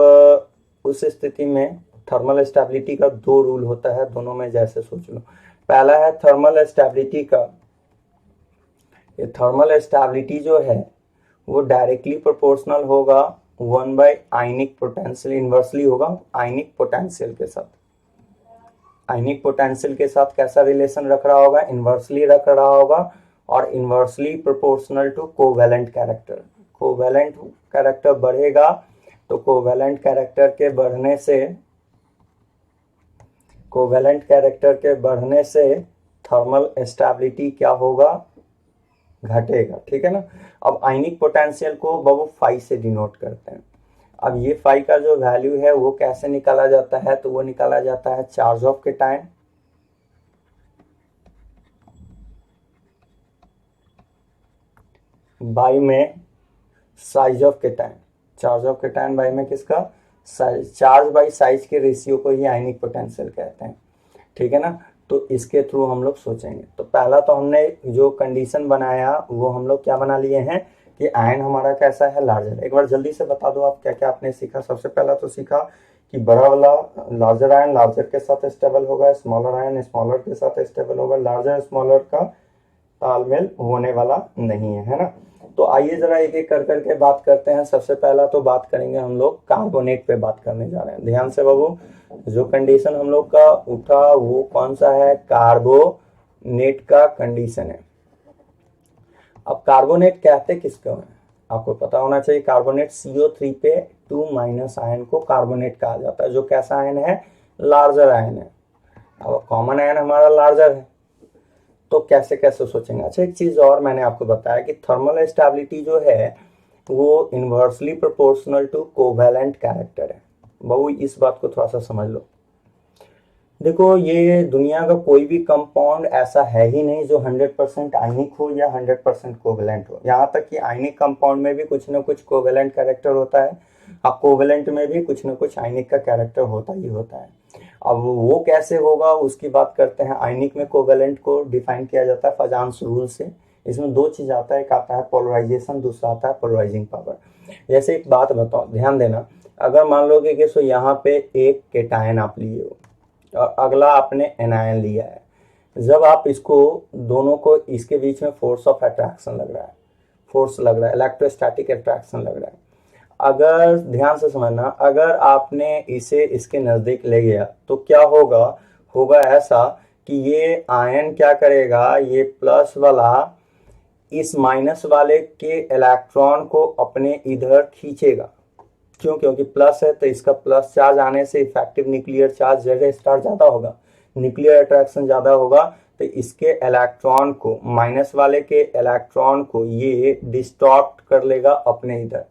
उस स्थिति में थर्मल स्टेबिलिटी का दो रूल होता है, दोनों में जैसे सोच लो। पहला है थर्मल स्टेबिलिटी का, ये थर्मल स्टेबिलिटी जो है वो डायरेक्टली प्रोपोर्शनल होगा 1 बाय आयनिक पोटेंशियल, इनवर्सली होगा आयनिक पोटेंशियल के साथ। आयनिक पोटेंशियल के साथ कैसा रिलेशन रख रहा होगा, इनवर्सली रख रहा होगा, और inversely proportional to covalent character. Covalent character बढ़ेगा तो कोवैलेंट कैरेक्टर के बढ़ने से, कोवैलेंट कैरेक्टर के बढ़ने से थर्मल स्टेबिलिटी क्या होगा, घटेगा। ठीक है ना। अब आयनिक पोटेंशियल को बाबू फाई से डिनोट करते हैं। अब ये फाई का जो वैल्यू है वो कैसे निकाला जाता है, तो वो निकाला जाता है चार्ज ऑफ केटायन बाई में size of cation. Charge of cation by में किसका, चार्ज बाई साइज के रेशियो को ही आयनिक पोटेंशियल कहते हैं। ठीक है ना। तो इसके थ्रू हम लोग सोचेंगे। तो पहला तो हमने जो कंडीशन बनाया वो हम लोग क्या बना लिए हैं कि आयन हमारा कैसा है, लार्जर। एक बार जल्दी से बता दो आप क्या क्या आपने सीखा। सबसे पहला तो सीखा कि बड़ा वाला लार्जर आयन लार्जर के साथ स्टेबल होगा, स्मॉलर आयन स्मॉलर के साथ स्टेबल होगा, लार्जर स्मॉलर का तालमेल होने वाला नहीं है ना। तो आइए जरा एक एक कर करके बात करते हैं। सबसे पहला तो बात करेंगे हम लोग कार्बोनेट पे बात करने जा रहे हैं। ध्यान से बाबू, जो कंडीशन हम लोग का उठा वो कौन सा है, कार्बोनेट का कंडीशन है। अब कार्बोनेट कहते किसको है आपको पता होना चाहिए। कार्बोनेट CO3 पे 2- आयन को कार्बोनेट कहा जाता है, जो कैसा आयन है, लार्जर आयन है। अब कॉमन आयन हमारा लार्जर है, तो कैसे कैसे सोचेंगे। अच्छा एक चीज और मैंने आपको बताया कि थर्मल स्टेबिलिटी जो है वो inversely proportional to covalent character है। बहु इस बात को थोड़ा सा समझ लो। देखो ये दुनिया का कोई भी कंपाउंड ऐसा है ही नहीं जो 100% आयनिक हो या 100% कोवैलेंट हो। यहाँ तक कि आयनिक कंपाउंड में भी कुछ ना कुछ कोवैलेंट कैरेक्टर होता है। अब कोवेलेंट में भी कुछ ना कुछ आयनिक का कैरेक्टर होता ही होता है। अब वो कैसे होगा उसकी बात करते हैं। आयनिक में कोवेलेंट को डिफाइन किया जाता है फजान्स रूल से। इसमें दो चीज आता है, एक आता है पोलराइजेशन, दूसरा आता है पोलराइजिंग पावर। जैसे एक बात बताओ, ध्यान देना, अगर मान लो कि सो यहाँ पे एक केटायन आप लिए हो और अगला आपने एनायन लिया है, जब आप इसको दोनों को, इसके बीच में फोर्स ऑफ अट्रैक्शन लग रहा है, फोर्स लग रहा है, इलेक्ट्रोस्टैटिक अट्रैक्शन लग रहा है। अगर ध्यान से समझना, अगर आपने इसे इसके नजदीक ले गया तो क्या होगा, होगा ऐसा कि ये आयन क्या करेगा, ये प्लस वाला इस माइनस वाले के इलेक्ट्रॉन को अपने इधर खींचेगा। क्यों? क्योंकि प्लस है तो इसका प्लस चार्ज आने से इफेक्टिव न्यूक्लियर चार्ज जगह स्टार ज्यादा होगा, न्यूक्लियर अट्रैक्शन ज्यादा होगा, तो इसके इलेक्ट्रॉन को, माइनस वाले के इलेक्ट्रॉन को ये डिस्टॉर्ट कर लेगा अपने इधर।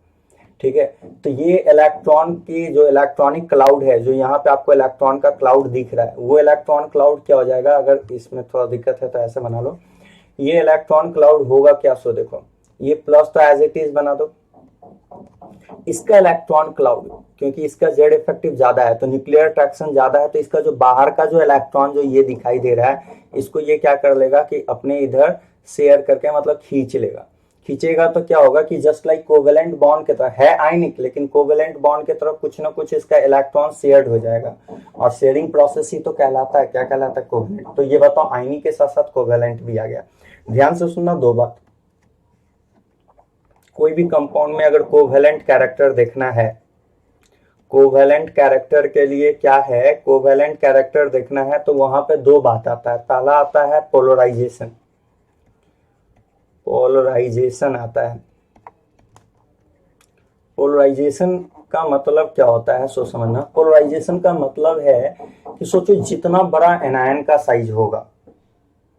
ठीक है, तो ये इलेक्ट्रॉन की जो इलेक्ट्रॉनिक क्लाउड है, जो यहाँ पे आपको इलेक्ट्रॉन का क्लाउड दिख रहा है, वो इलेक्ट्रॉन क्लाउड क्या हो जाएगा, अगर इसमें थोड़ा दिक्कत है तो ऐसे बना लो, ये इलेक्ट्रॉन क्लाउड होगा क्या, सो देखो ये प्लस तो एज इट इज बना दो, इसका इलेक्ट्रॉन क्लाउड, क्योंकि इसका जेड इफेक्टिव ज्यादा है तो न्यूक्लियर अट्रैक्शन ज्यादा है, तो इसका जो बाहर का जो इलेक्ट्रॉन जो ये दिखाई दे रहा है, इसको ये क्या कर लेगा कि अपने इधर शेयर करके मतलब खींच लेगा। खींचेगा तो क्या होगा कि जस्ट लाइक कोवेलेंट बॉन्ड की तरह है आयनिक, लेकिन कोवेलेंट बॉन्ड की तरफ कुछ ना कुछ इसका इलेक्ट्रॉन शेयर्ड हो जाएगा, और शेयरिंग प्रोसेस ही तो कहलाता है, क्या कहलाता है, कोवेलेंट। तो ये बताओ आयनिक के साथ साथ कोवेलेंट भी आ गया। ध्यान से सुनना दो बात, कोई भी कंपाउंड में अगर कोवेलेंट कैरेक्टर देखना है, कोवेलेंट कैरेक्टर के लिए क्या है, कोवेलेंट कैरेक्टर देखना है तो वहां पे दो बात आता है। पहला आता है पोलराइजेशन, पोलराइजेशन आता है। पोलराइजेशन का मतलब क्या होता है, सो समझना। पोलराइजेशन का मतलब है कि सोचो जितना बड़ा एनायन का साइज होगा,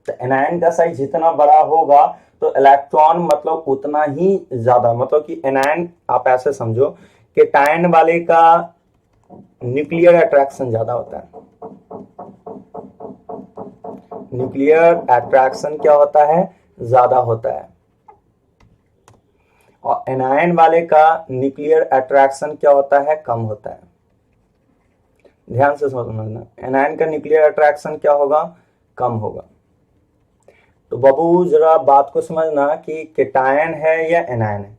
तो एनायन का साइज जितना बड़ा होगा तो इलेक्ट्रॉन मतलब उतना ही ज्यादा, मतलब कि एनायन आप ऐसे समझो कि टायन वाले का न्यूक्लियर अट्रैक्शन ज्यादा होता है। न्यूक्लियर अट्रैक्शन क्या होता है, ज्यादा होता है, और एनायन वाले का न्यूक्लियर अट्रैक्शन क्या होता है, कम होता है। ध्यान से समझना, एनायन का न्यूक्लियर अट्रैक्शन क्या होगा, कम होगा। तो बाबू जरा बात को समझना कि केटायन है या एनायन है,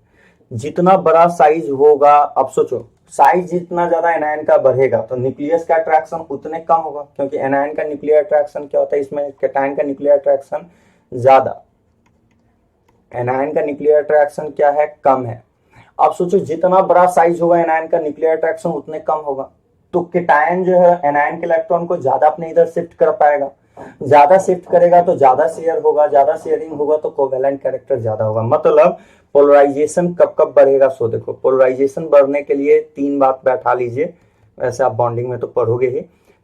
जितना बड़ा साइज होगा, अब सोचो साइज जितना ज्यादा एनायन का बढ़ेगा तो न्यूक्लियस का अट्रैक्शन उतने कम होगा, क्योंकि एनायन का न्यूक्लियर अट्रैक्शन क्या होता है, इसमें केटायन का न्यूक्लियर अट्रैक्शन ज्यादा, एनायन का न्यूक्लियर अट्रैक्शन क्या है, कम है। अब सोचो जितना बड़ा साइज होगा एनायन का न्यूक्लियर अट्रैक्शन उतने कम होगा, तो केटायन जो है एनायन के इलेक्ट्रॉन को ज्यादा अपने इधर शिफ्ट कर पाएगा, ज्यादा शिफ्ट करेगा तो ज्यादा शेयर होगा, ज्यादा शेयरिंग होगा तो कोवेलेंट कैरेक्टर ज्यादा होगा। मतलब पोलराइजेशन कब कब बढ़ेगा, सो देखो पोलराइजेशन बढ़ने के लिए तीन बात बैठा लीजिए, वैसे आप बॉन्डिंग में तो पढ़ोगे ही।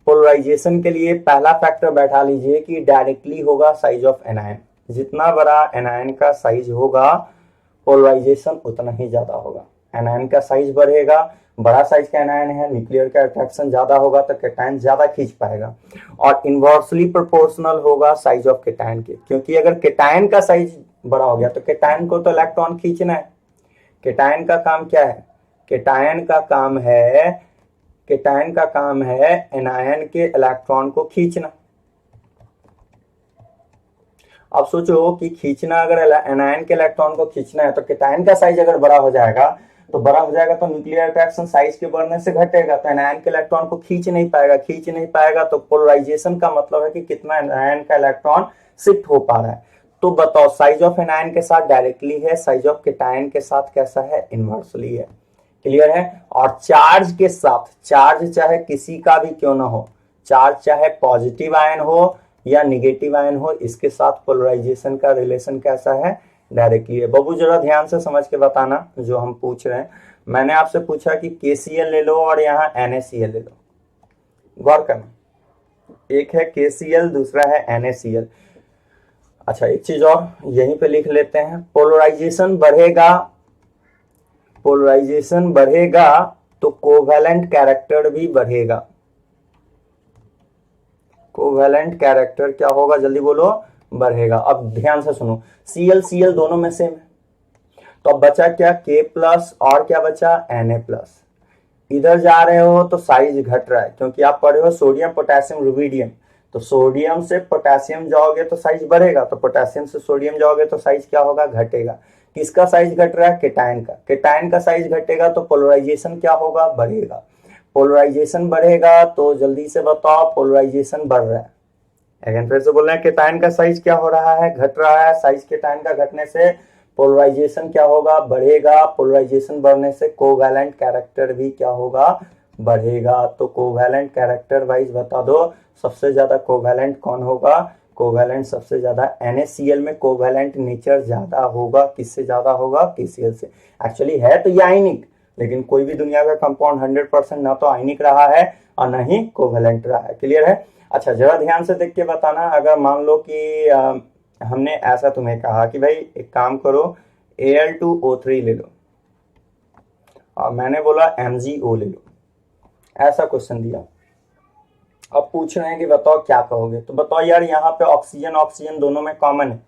पोलराइजेशन के लिए पहला फैक्टर बैठा लीजिए कि डायरेक्टली होगा साइज ऑफ एनायन, जितना बड़ा एनायन का साइज होगा पोलराइजेशन उतना ही ज्यादा होगा। एनायन का साइज बढ़ेगा, बड़ा साइज का एनायन है, न्यूक्लियर का अट्रैक्शन ज्यादा होगा तो केटायन ज्यादा खींच पाएगा, और इनवर्सली प्रोपोर्शनल होगा साइज ऑफ केटायन के, क्योंकि अगर केटायन का साइज बड़ा हो गया तो केटायन को तो इलेक्ट्रॉन खींचना है। केटायन का काम क्या है, केटायन का काम है, केटायन का काम है एनायन के इलेक्ट्रॉन को खींचना। अब सोचो कि खींचना, अगर एनायन के इलेक्ट्रॉन को खींचना है तो केटायन का साइज अगर बड़ा हो जाएगा तो न्यूक्लियर अट्रैक्शन साइज के बढ़ने से घटेगा, तो एनायन के इलेक्ट्रॉन को खींच नहीं पाएगा। तो पोलराइजेशन का मतलब है कि कितना एनायन का इलेक्ट्रॉन शिफ्ट हो पा रहा है। तो बताओ साइज ऑफ एनायन के साथ डायरेक्टली है, साइज ऑफ केटायन के साथ कैसा है, इनवर्सली है। क्लियर है। और चार्ज के साथ, चार्ज चाहे किसी का भी क्यों ना हो, चार्ज चाहे पॉजिटिव आयन हो या निगेटिव आयन हो, इसके साथ पोलराइजेशन का रिलेशन कैसा है, डायरेक्टली है। बाबू जरा ध्यान से समझ के बताना जो हम पूछ रहे हैं। मैंने आपसे पूछा कि KCl ले लो और यहाँ NaCl ले लो, गौर करना, एक है KCl, दूसरा है NaCl। अच्छा एक चीज और यहीं पे लिख लेते हैं, पोलराइजेशन बढ़ेगा तो कोवेलेंट कैरेक्टर भी बढ़ेगा। कोवेलेंट कैरेक्टर क्या होगा, जल्दी बोलो, बढ़ेगा। अब ध्यान से सुनो, Cl दोनों में सेम है, तो अब बचा क्या, K+ और क्या बचा, Na+। इधर जा रहे हो तो साइज घट रहा है, क्योंकि आप पढ़े हो सोडियम पोटेशियम रुबिडियम। तो सोडियम से पोटेशियम जाओगे तो साइज बढ़ेगा, तो पोटेशियम से सोडियम जाओगे तो साइज क्या होगा, घटेगा। किसका साइज घट रहा है, केटायन का। केटायन का साइज घटेगा तो पोलराइजेशन क्या होगा, बढ़ेगा। पोलराइजेशन बढ़ेगा तो जल्दी से बताओ, पोलराइजेशन बढ़ रहा है। अगेन फिर से बोल रहे हैं, केटायन का साइज क्या हो रहा है, घट रहा है। साइज केटायन का घटने से पोलराइजेशन क्या होगा, बढ़ेगा। पोलराइजेशन बढ़ने से कोवैलेंट कैरेक्टर भी क्या होगा, बढ़ेगा। तो कोवैलेंट कैरेक्टर वाइज बता दो, सबसे ज्यादा कोवैलेंट कौन होगा, कोवैलेंट सबसे ज्यादा NaCl में कोवैलेंट नेचर ज्यादा होगा। किससे ज्यादा होगा, KCl से। एक्चुअली है तो ये आयनिक, लेकिन कोई भी दुनिया का कंपाउंड 100% ना तो आयनिक रहा है और ना ही कोवैलेंट रहा है। क्लियर है। अच्छा जरा ध्यान से देख के बताना, अगर मान लो कि हमने ऐसा तुम्हें कहा कि भाई एक काम करो, Al2O3 ले लो, और मैंने बोला MgO ले लो, ऐसा क्वेश्चन दिया। अब पूछ रहे हैं कि बताओ क्या कहोगे। तो बताओ यार, यहाँ पे ऑक्सीजन ऑक्सीजन दोनों में कॉमन है,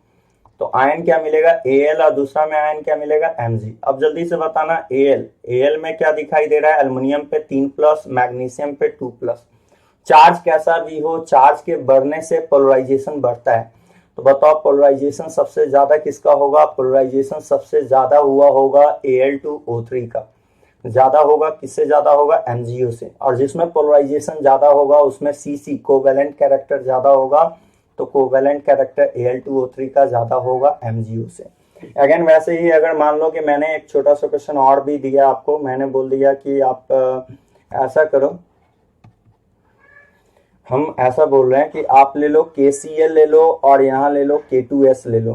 तो आयन क्या मिलेगा, Al, और दूसरा में आयन क्या मिलेगा, Mg। अब जल्दी से बताना, Al में क्या दिखाई दे रहा है, एल्युमिनियम पे 3+, मैग्नीशियम पे 2+। चार्ज कैसा भी हो, चार्ज के बढ़ने से पोलराइजेशन बढ़ता है। तो बताओ पोलराइजेशन सबसे ज्यादा किसका होगा, पोलराइजेशन सबसे ज्यादा हुआ होगा Al2O3 का। ज्यादा होगा, किससे ज्यादा होगा, MgO से। और जिसमें पोलराइजेशन ज्यादा होगा उसमें CC कोवैलेंट कैरेक्टर ज्यादा होगा, तो कोवैलेंट कैरेक्टर Al2O3 का ज्यादा होगा MgO से। अगेन वैसे ही अगर मान लो कि मैंने एक छोटा सा क्वेश्चन और भी दिया आपको, मैंने बोल दिया कि आप ऐसा करो, हम ऐसा बोल रहे हैं कि आप ले लो KCl ले लो, और यहाँ ले लो K2S ले लो,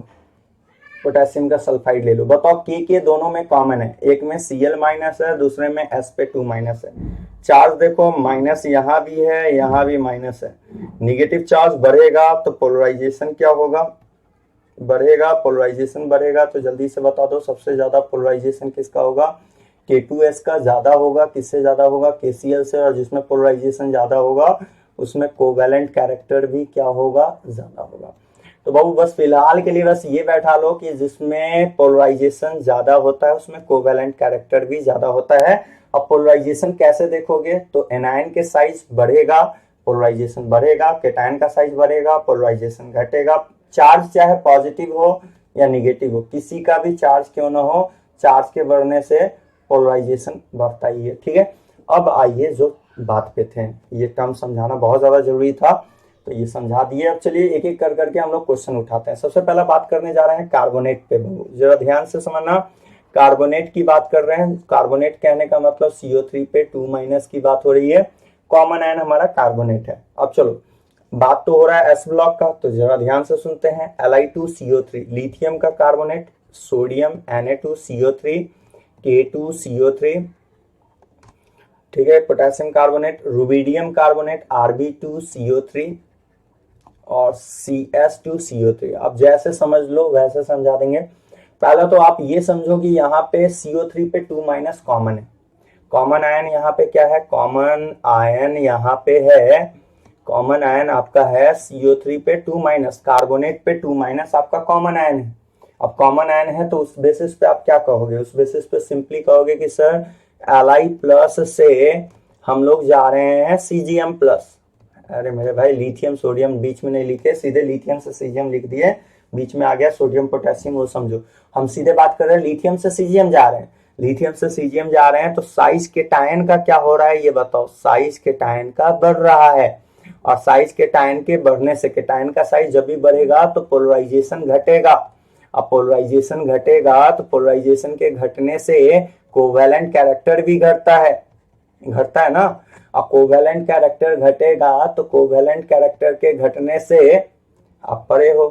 पोटेशियम का सल्फाइड ले लो। बताओ के दोनों में कॉमन है, एक में Cl माइनस है, दूसरे में S पे 2 माइनस है। चार्ज देखो माइनस यहाँ भी है, यहाँ भी माइनस है। निगेटिव चार्ज बढ़ेगा तो पोलराइजेशन क्या होगा, बढ़ेगा। पोलराइजेशन बढ़ेगा तो जल्दी से बता दो, सबसे ज्यादा पोलराइजेशन किसका होगा, K2S का ज्यादा होगा। किससे ज्यादा होगा, KCl से। और जिसमें पोलराइजेशन ज्यादा होगा उसमें कोवैलेंट कैरेक्टर भी क्या होगा, ज्यादा होगा। तो बाबू बस फिलहाल के लिए बस ये बैठा लो कि जिसमें पोलराइजेशन ज्यादा होता है उसमें कोवैलेंट कैरेक्टर भी ज्यादा होता है। अब पोलराइजेशन कैसे देखोगे, तो एनायन के साइज बढ़ेगा, पोलराइजेशन बढ़ेगा। केटायन का साइज बढ़ेगा, पोलराइजेशन घटेगा। चार्ज चाहे पॉजिटिव हो या निगेटिव हो, किसी का भी चार्ज क्यों ना हो, चार्ज के बढ़ने से पोलराइजेशन बढ़ता ही है। ठीक है। अब आइए जो बात पे थे, ये टर्म समझाना बहुत ज्यादा जरूरी था, तो ये समझा दिए। अब चलिए एक एक कर करके हम लोग क्वेश्चन उठाते हैं। सबसे पहला बात करने जा रहे हैं कार्बोनेट पे। जरा ध्यान से समझना, कार्बोनेट की बात कर रहे हैं। कार्बोनेट कहने का मतलब CO3 पे 2- की बात हो रही है। कॉमन आयन हमारा कार्बोनेट है। अब चलो बात तो हो रहा है S ब्लॉक का, तो जरा ध्यान से सुनते हैं। Li2CO3 लिथियम का कार्बोनेट, सोडियम Na2CO3, K2CO3, ठीक है। Potassium carbonate, rubidium carbonate Rb2CO3 और CS2CO3। अब जैसे समझ लो वैसे समझा देंगे। पहला तो आप ये समझो कि यहाँ पे CO3 पे 2- कॉमन है। कॉमन आयन यहाँ पे क्या है, कॉमन आयन यहाँ पे है, कॉमन आयन आपका है CO3 पे 2- कार्बोनेट पे 2- आपका कॉमन आयन है। अब कॉमन आयन है तो उस बेसिस पे आप क्या कहोगे, उस बेसिस पे सिंपली कहोगे कि सर Li+ से हम लोग जा रहे हैं Cgm+। अरे मेरे भाई लिथियम सोडियम बीच में नहीं लिखे, सीधे लिथियम से Cgm लिख दिए, बीच में आ गया सोडियम पोटेशियम, वो समझो। हम सीधे बात कर रहे हैं लिथियम से Cgm जा रहे हैं, लिथियम से Cgm जा रहे हैं, तो साइज केटायन का क्या हो रहा है ये बताओ, साइज केटायन का बढ़ रहा है। और साइज केटायन के बढ़ने से, केटायन का साइज जब भी बढ़ेगा तो पोलराइजेशन घटेगा। अब पोलराइजेशन घटेगा तो पोलराइजेशन के घटने से कोवैलेंट कैरेक्टर भी घटता है ना। अब कोवैलेंट कैरेक्टर घटेगा तो कोवैलेंट कैरेक्टर के घटने से आप पढ़े हो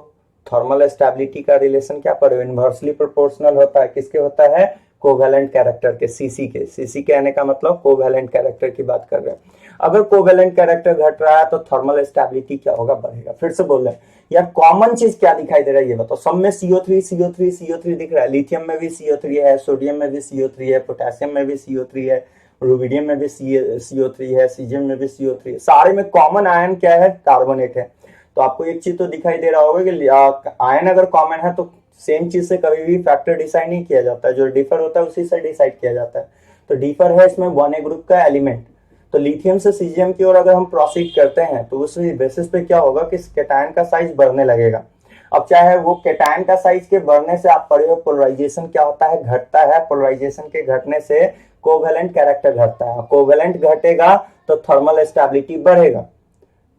थर्मल स्टेबिलिटी का रिलेशन, क्या पढ़े हो, इनवर्सली प्रोपोर्शनल होता है। किसके होता है, कोवैलेंट कैरेक्टर के, सीसी के। सीसी के आने का मतलब कोवैलेंट कैरेक्टर की बात कर रहे हैं। अगर कोवैलेंट कैरेक्टर घट रहा है तो थर्मल स्टेबिलिटी क्या होगा, बढ़ेगा। फिर से बोल रहे हैं यार, कॉमन चीज क्या दिखाई दे रहा है ये बताओ। सब में CO3 दिख रहा है, लिथियम में भी CO3 है, सोडियम में भी CO3 है, पोटेशियम में भी CO3 है, रुबिडियम में भी CO3 है, सीजियम में भी CO3 है। सारे में कॉमन आयन क्या है, कार्बोनेट है। तो आपको एक चीज तो दिखाई दे रहा होगा कि आयन अगर कॉमन है तो सेम चीज से कभी भी फैक्टर डिसाइड नहीं किया जाता है, जो डिफर होता है उसी से डिसाइड किया जाता है। तो डीफर है इसमें 1A ग्रुप का एलिमेंट। तो लिथियम से सीजियम की ओर अगर हम प्रोसीड करते हैं तो उस बेसिस पे क्या होगा कि कैटायन का साइज बढ़ने लगेगा। अब चाहे वो कैटायन का साइज के बढ़ने से आप पढ़े हो पोलराइजेशन क्या होता है, घटता है। पोलराइजेशन के घटने से कोवेलेंट कैरेक्टर घटता है, कोवेलेंट घटेगा तो थर्मल स्टेबिलिटी बढ़ेगा।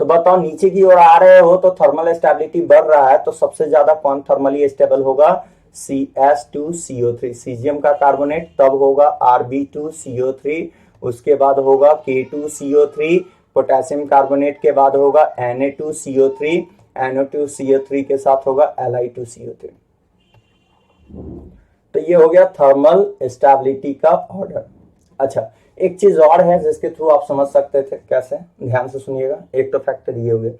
तो बताओ नीचे की ओर आ रहे हो तो थर्मल स्टेबिलिटी बढ़ रहा है, तो सबसे ज्यादा कौन थर्मली स्टेबल होगा, CS2CO3 सीजियम का कार्बोनेट, तब होगा Rb2CO3, उसके बाद होगा K2CO3 पोटेशियम कार्बोनेट के बाद होगा Na2CO3, NO2CO3 के साथ होगा Li2CO3। तो ये हो गया थर्मल स्टेबिलिटी का ऑर्डर। अच्छा, एक चीज और है जिसके थ्रू आप समझ सकते थे, कैसे, ध्यान से सुनिएगा। एक तो फैक्टर ये हो गए,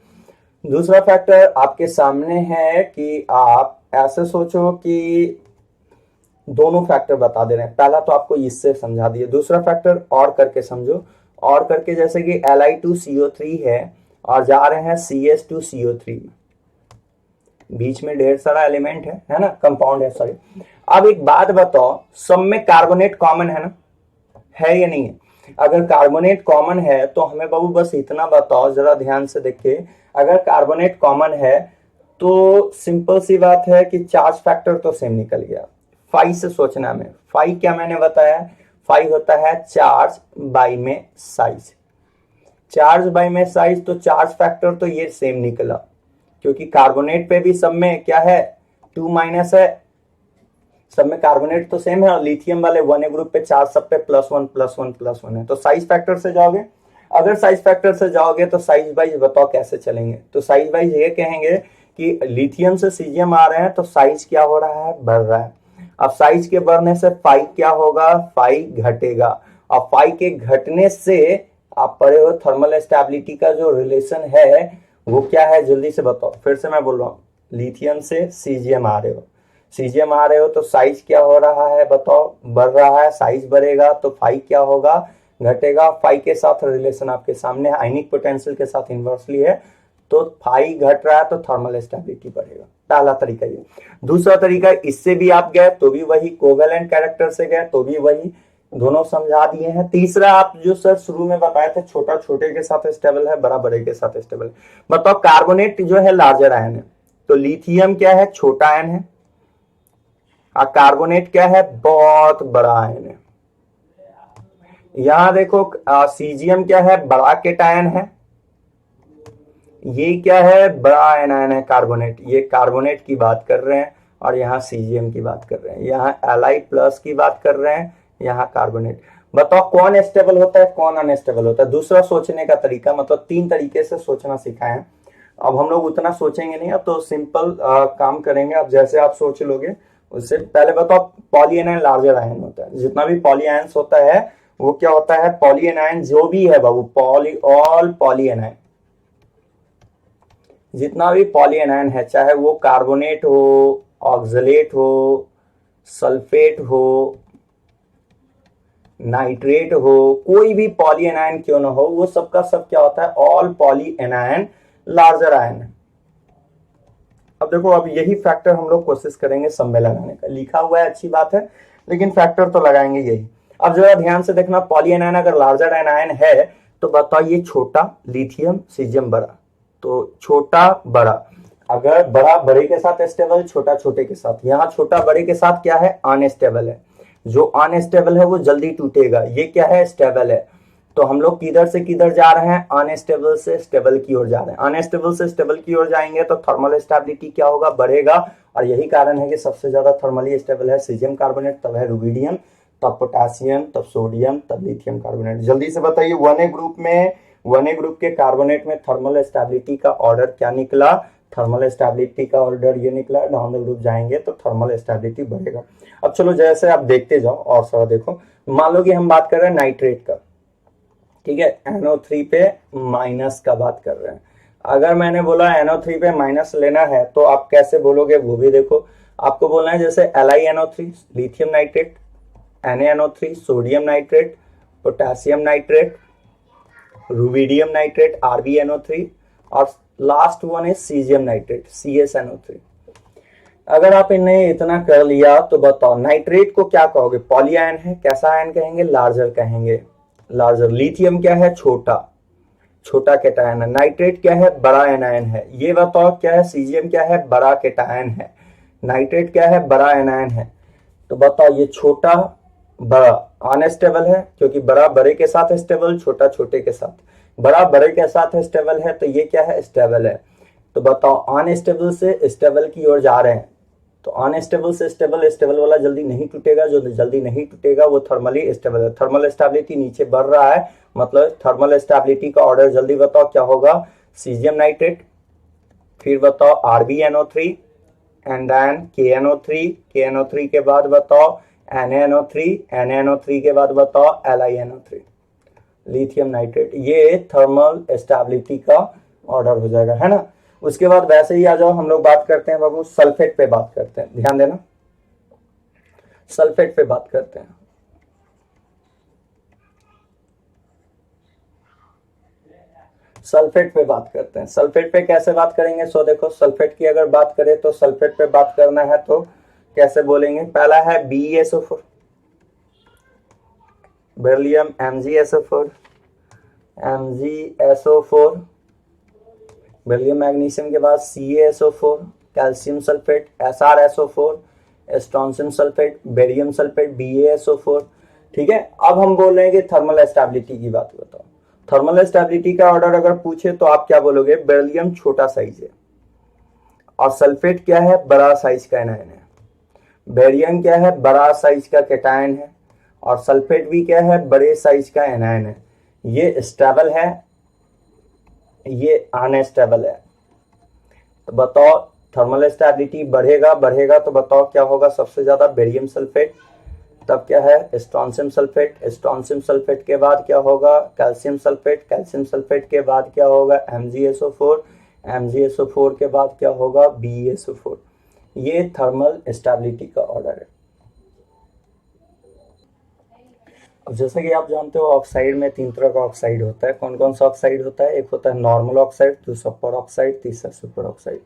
दूसरा फैक्टर आपके सामने है कि आप ऐसे सोचो कि दोनों फैक्टर बता दे रहे हैं। पहला तो आपको इससे समझा दिए, दूसरा फैक्टर और करके समझो। और करके जैसे कि Li2CO3 है और जा रहे हैं CS2CO3, बीच में ढेर सारा एलिमेंट है ना, कंपाउंड है, सॉरी। अब एक बात बताओ, सब में कार्बोनेट कॉमन है ना, है या नहीं है? अगर कार्बोनेट कॉमन है तो हमें बाबू बस इतना बताओ, जरा ध्यान से देखिए, अगर कार्बोनेट कॉमन है तो सिंपल सी बात है कि चार्ज फैक्टर तो सेम निकल गया। फाई से सोचना में, फाई क्या मैंने बताया, फाई होता है चार्ज बाई में साइज, चार्ज बाई में साइज, तो चार्ज फैक्टर तो ये सेम निकला, क्योंकि कार्बोनेट पे भी सब में क्या है, 2- है, सब में कार्बोनेट तो सेम है, और लिथियम वाले 1A ग्रुप पे चार्ज सब पे +1 है, तो साइज फैक्टर से जाओगे। अगर साइज फैक्टर से जाओगे तो साइज वाइज बताओ कैसे चलेंगे। तो साइज वाइज ये कहेंगे कि लिथियम से सीजियम आ रहे हैं तो साइज क्या हो रहा है, बढ़ रहा है। अब साइज के बढ़ने से फाई क्या होगा, फाई घटेगा। अब फाई के घटने से आप पढ़े हो थर्मल स्टेबिलिटी का जो रिलेशन है वो क्या है, जल्दी से बताओ। फिर से मैं बोल रहा हूँ, लिथियम से सीजियम आ रहे हो, सीजियम आ रहे हो तो साइज क्या हो रहा है बताओ, बढ़ रहा है। साइज बढ़ेगा तो फाई क्या होगा, घटेगा। फाई के साथ रिलेशन आपके सामने आयनिक पोटेंशियल के साथ इनवर्सली है, तो फाई घट रहा है तो थर्मल स्टेबिलिटी बढ़ेगा। पहला तरीका ये। दूसरा तरीका, इससे भी आप गए तो भी वही, कोवेलेंट कैरेक्टर से गए तो भी वही, दोनों समझा दिए हैं। तीसरा आप जो सर शुरू में बताए थे, छोटा छोटे के साथ स्टेबल है, बड़ा बड़े के साथ स्टेबल है। बताओ कार्बोनेट जो है लार्जर आयन है, तो लिथियम क्या है, छोटा आयन है, और कार्बोनेट क्या है, बहुत बड़ा आयन है। यहां देखो सीजियम क्या है, बड़ा केटायन है, ये क्या है, बड़ा आयन है कार्बोनेट, ये कार्बोनेट की बात कर रहे हैं, और यहाँ सीजियम की बात कर रहे हैं, यहाँ Li+ की बात कर रहे हैं, यहाँ कार्बोनेट। बताओ कौन स्टेबल होता है, कौन अनस्टेबल होता है। दूसरा सोचने का तरीका, मतलब 3 तरीके से सोचना सिखाए हैं। अब हम लोग उतना सोचेंगे नहीं, अब तो सिंपल काम करेंगे। अब जैसे आप सोच लोगे, उससे पहले बताओ, पॉली एनायन लार्जर आयन होता है। जितना भी पॉली आयंस होता है वो क्या होता है, पॉली एनायन जो भी है बाबू, ऑल पॉली एनायन, जितना भी पॉली एनायन है, चाहे वो कार्बोनेट हो, ऑक्सलेट हो, सल्फेट हो, नाइट्रेट हो, कोई भी पॉली एनायन क्यों ना हो, वो सबका सब क्या होता है, all poly anion larger ion है। अब देखो, अब यही फैक्टर हम लोग कोशिश करेंगे सब में लगाने का। लिखा हुआ है अच्छी बात है, लेकिन फैक्टर तो लगाएंगे यही। अब जरा ध्यान से देखना, पॉली एनायन अगर लार्जर एनायन है तो बताओ, ये छोटा लिथियम, सीजियम बड़ा, तो छोटा बड़ा, अगर बड़ा बड़े के साथ स्टेबल, छोटा छोटे के साथ। यहाँ छोटा बड़े के साथ क्या है, अनस्टेबल है। जो अनस्टेबल है वो जल्दी टूटेगा, ये क्या है, स्टेबल है। तो हम लोग किधर से किधर जा रहे हैं, अनस्टेबल से स्टेबल की ओर जा रहे हैं। अनस्टेबल से स्टेबल की ओर जाएंगे तो थर्मल स्टेबिलिटी क्या होगा, बढ़ेगा। और यही कारण है कि सबसे ज्यादा थर्मली स्टेबल है सीजियम कार्बोनेट, तब है रुबिडियम, तब पोटेशियम, तब सोडियम, तब लिथियम कार्बोनेट। जल्दी से बताइए, 1A ग्रुप में, 1A ग्रुप के कार्बोनेट में थर्मल स्टेबिलिटी का ऑर्डर क्या निकला, थर्मल स्टेबिलिटी का ऑर्डर ये निकला। डाउन द ग्रुप जाएंगे तो थर्मल स्टेबिलिटी बढ़ेगा। अब चलो जैसे आप देखते जाओ और सारा देखो। मान लो कि हम बात कर रहे हैं नाइट्रेट का, ठीक है, NO3 पे माइनस का बात कर रहे हैं। अगर मैंने बोला NO3 पे माइनस लेना है तो आप कैसे बोलोगे वो भी देखो। आपको बोलना है जैसे LiNO3 lithium nitrate, NaNO3 sodium nitrate, potassium nitrate, rubidium nitrate RbNO3, और लास्ट वन है सीजियम नाइट्रेट CsNO3। अगर आप इन्हें इतना कर लिया तो बताओ नाइट्रेट को क्या कहोगे? पॉली आयन है, कैसा आयन कहेंगे? लार्जर कहेंगे, लार्जर। लिथियम क्या है? छोटा, छोटा केटायन है। नाइट्रेट क्या है? बड़ा एनायन है। ये बताओ क्या है? सीजियम क्या है? बड़ा केटायन है। नाइट्रेट क्या है? बड़ा एनायन है। तो बताओ ये छोटा बड़ा अनस्टेबल है, क्योंकि बड़ा बड़े के साथ स्टेबल, छोटा छोटे के साथ। बड़ा बड़े के साथ स्टेबल है, तो ये क्या है? स्टेबल है। तो बताओ अनस्टेबल से स्टेबल की ओर जा रहे हैं, तो अनस्टेबल से स्टेबल, स्टेबल वाला जल्दी नहीं टूटेगा, जो जल्दी नहीं टूटेगा वो थर्मली स्टेबल है। थर्मल स्टेबिलिटी नीचे बढ़ रहा है, मतलब थर्मल स्टेबिलिटी का ऑर्डर जल्दी बताओ क्या होगा? सीजियम नाइट्रेट, फिर बताओ RbNO3 and then KNO3, KNO3 के बाद बताओ NaNO3, NaNO3 के बाद बताओ LiNO3, लिथियम नाइट्रेट। ये थर्मल स्टेबिलिटी का ऑर्डर हो जाएगा, है ना। उसके बाद वैसे ही आ जाओ, हम लोग बात करते हैं बाबू सल्फेट पे बात करते हैं, ध्यान देना, सल्फेट पे बात करते हैं। सल्फेट पे बात करते हैं। सल्फेट पे कैसे बात करेंगे? सो देखो, सल्फेट की अगर बात करें तो सल्फेट पे बात करना है तो कैसे बोलेंगे? पहला है BeSO4, beryllium MgSO4, MgSO4, beryllium magnesium के बाद CaSO4, calcium sulphate, SrSO4, strontium sulphate, barium sulphate, BaSO4। ठीक है, अब हम बोल रहे हैं कि थर्मल स्टेबिलिटी की बात बताओ। थर्मल स्टेबिलिटी का ऑर्डर अगर पूछे तो आप क्या बोलोगे? बेरिलियम छोटा साइज है, और सल्फेट क्या है? बड़ा साइज का एनायन है। बेरियम क्या है? बड़ा साइज का केटायन है, और सल्फेट भी क्या है? बड़े साइज का एनायन है। ये स्टेबल है, ये अनस्टेबल है। तो बताओ थर्मल स्टेबिलिटी बढ़ेगा, बढ़ेगा तो बताओ क्या होगा? सबसे ज्यादा बेरियम सल्फेट, तब क्या है? स्ट्रॉन्सियम सल्फेट, स्ट्रॉन्सियम सल्फेट के बाद क्या होगा? कैल्शियम सल्फेट, कैल्शियम सल्फेट के बाद क्या होगा? MgSO4, MgSO4 के बाद क्या होगा? BeSO4। ये थर्मल स्टेबिलिटी का ऑर्डर है। अब जैसे कि आप जानते हो ऑक्साइड में 3 तरह का ऑक्साइड होता है। कौन कौन सा ऑक्साइड होता है? एक होता है नॉर्मल ऑक्साइड, दूसरा पर ऑक्साइड, तीसरा सुपर ऑक्साइड।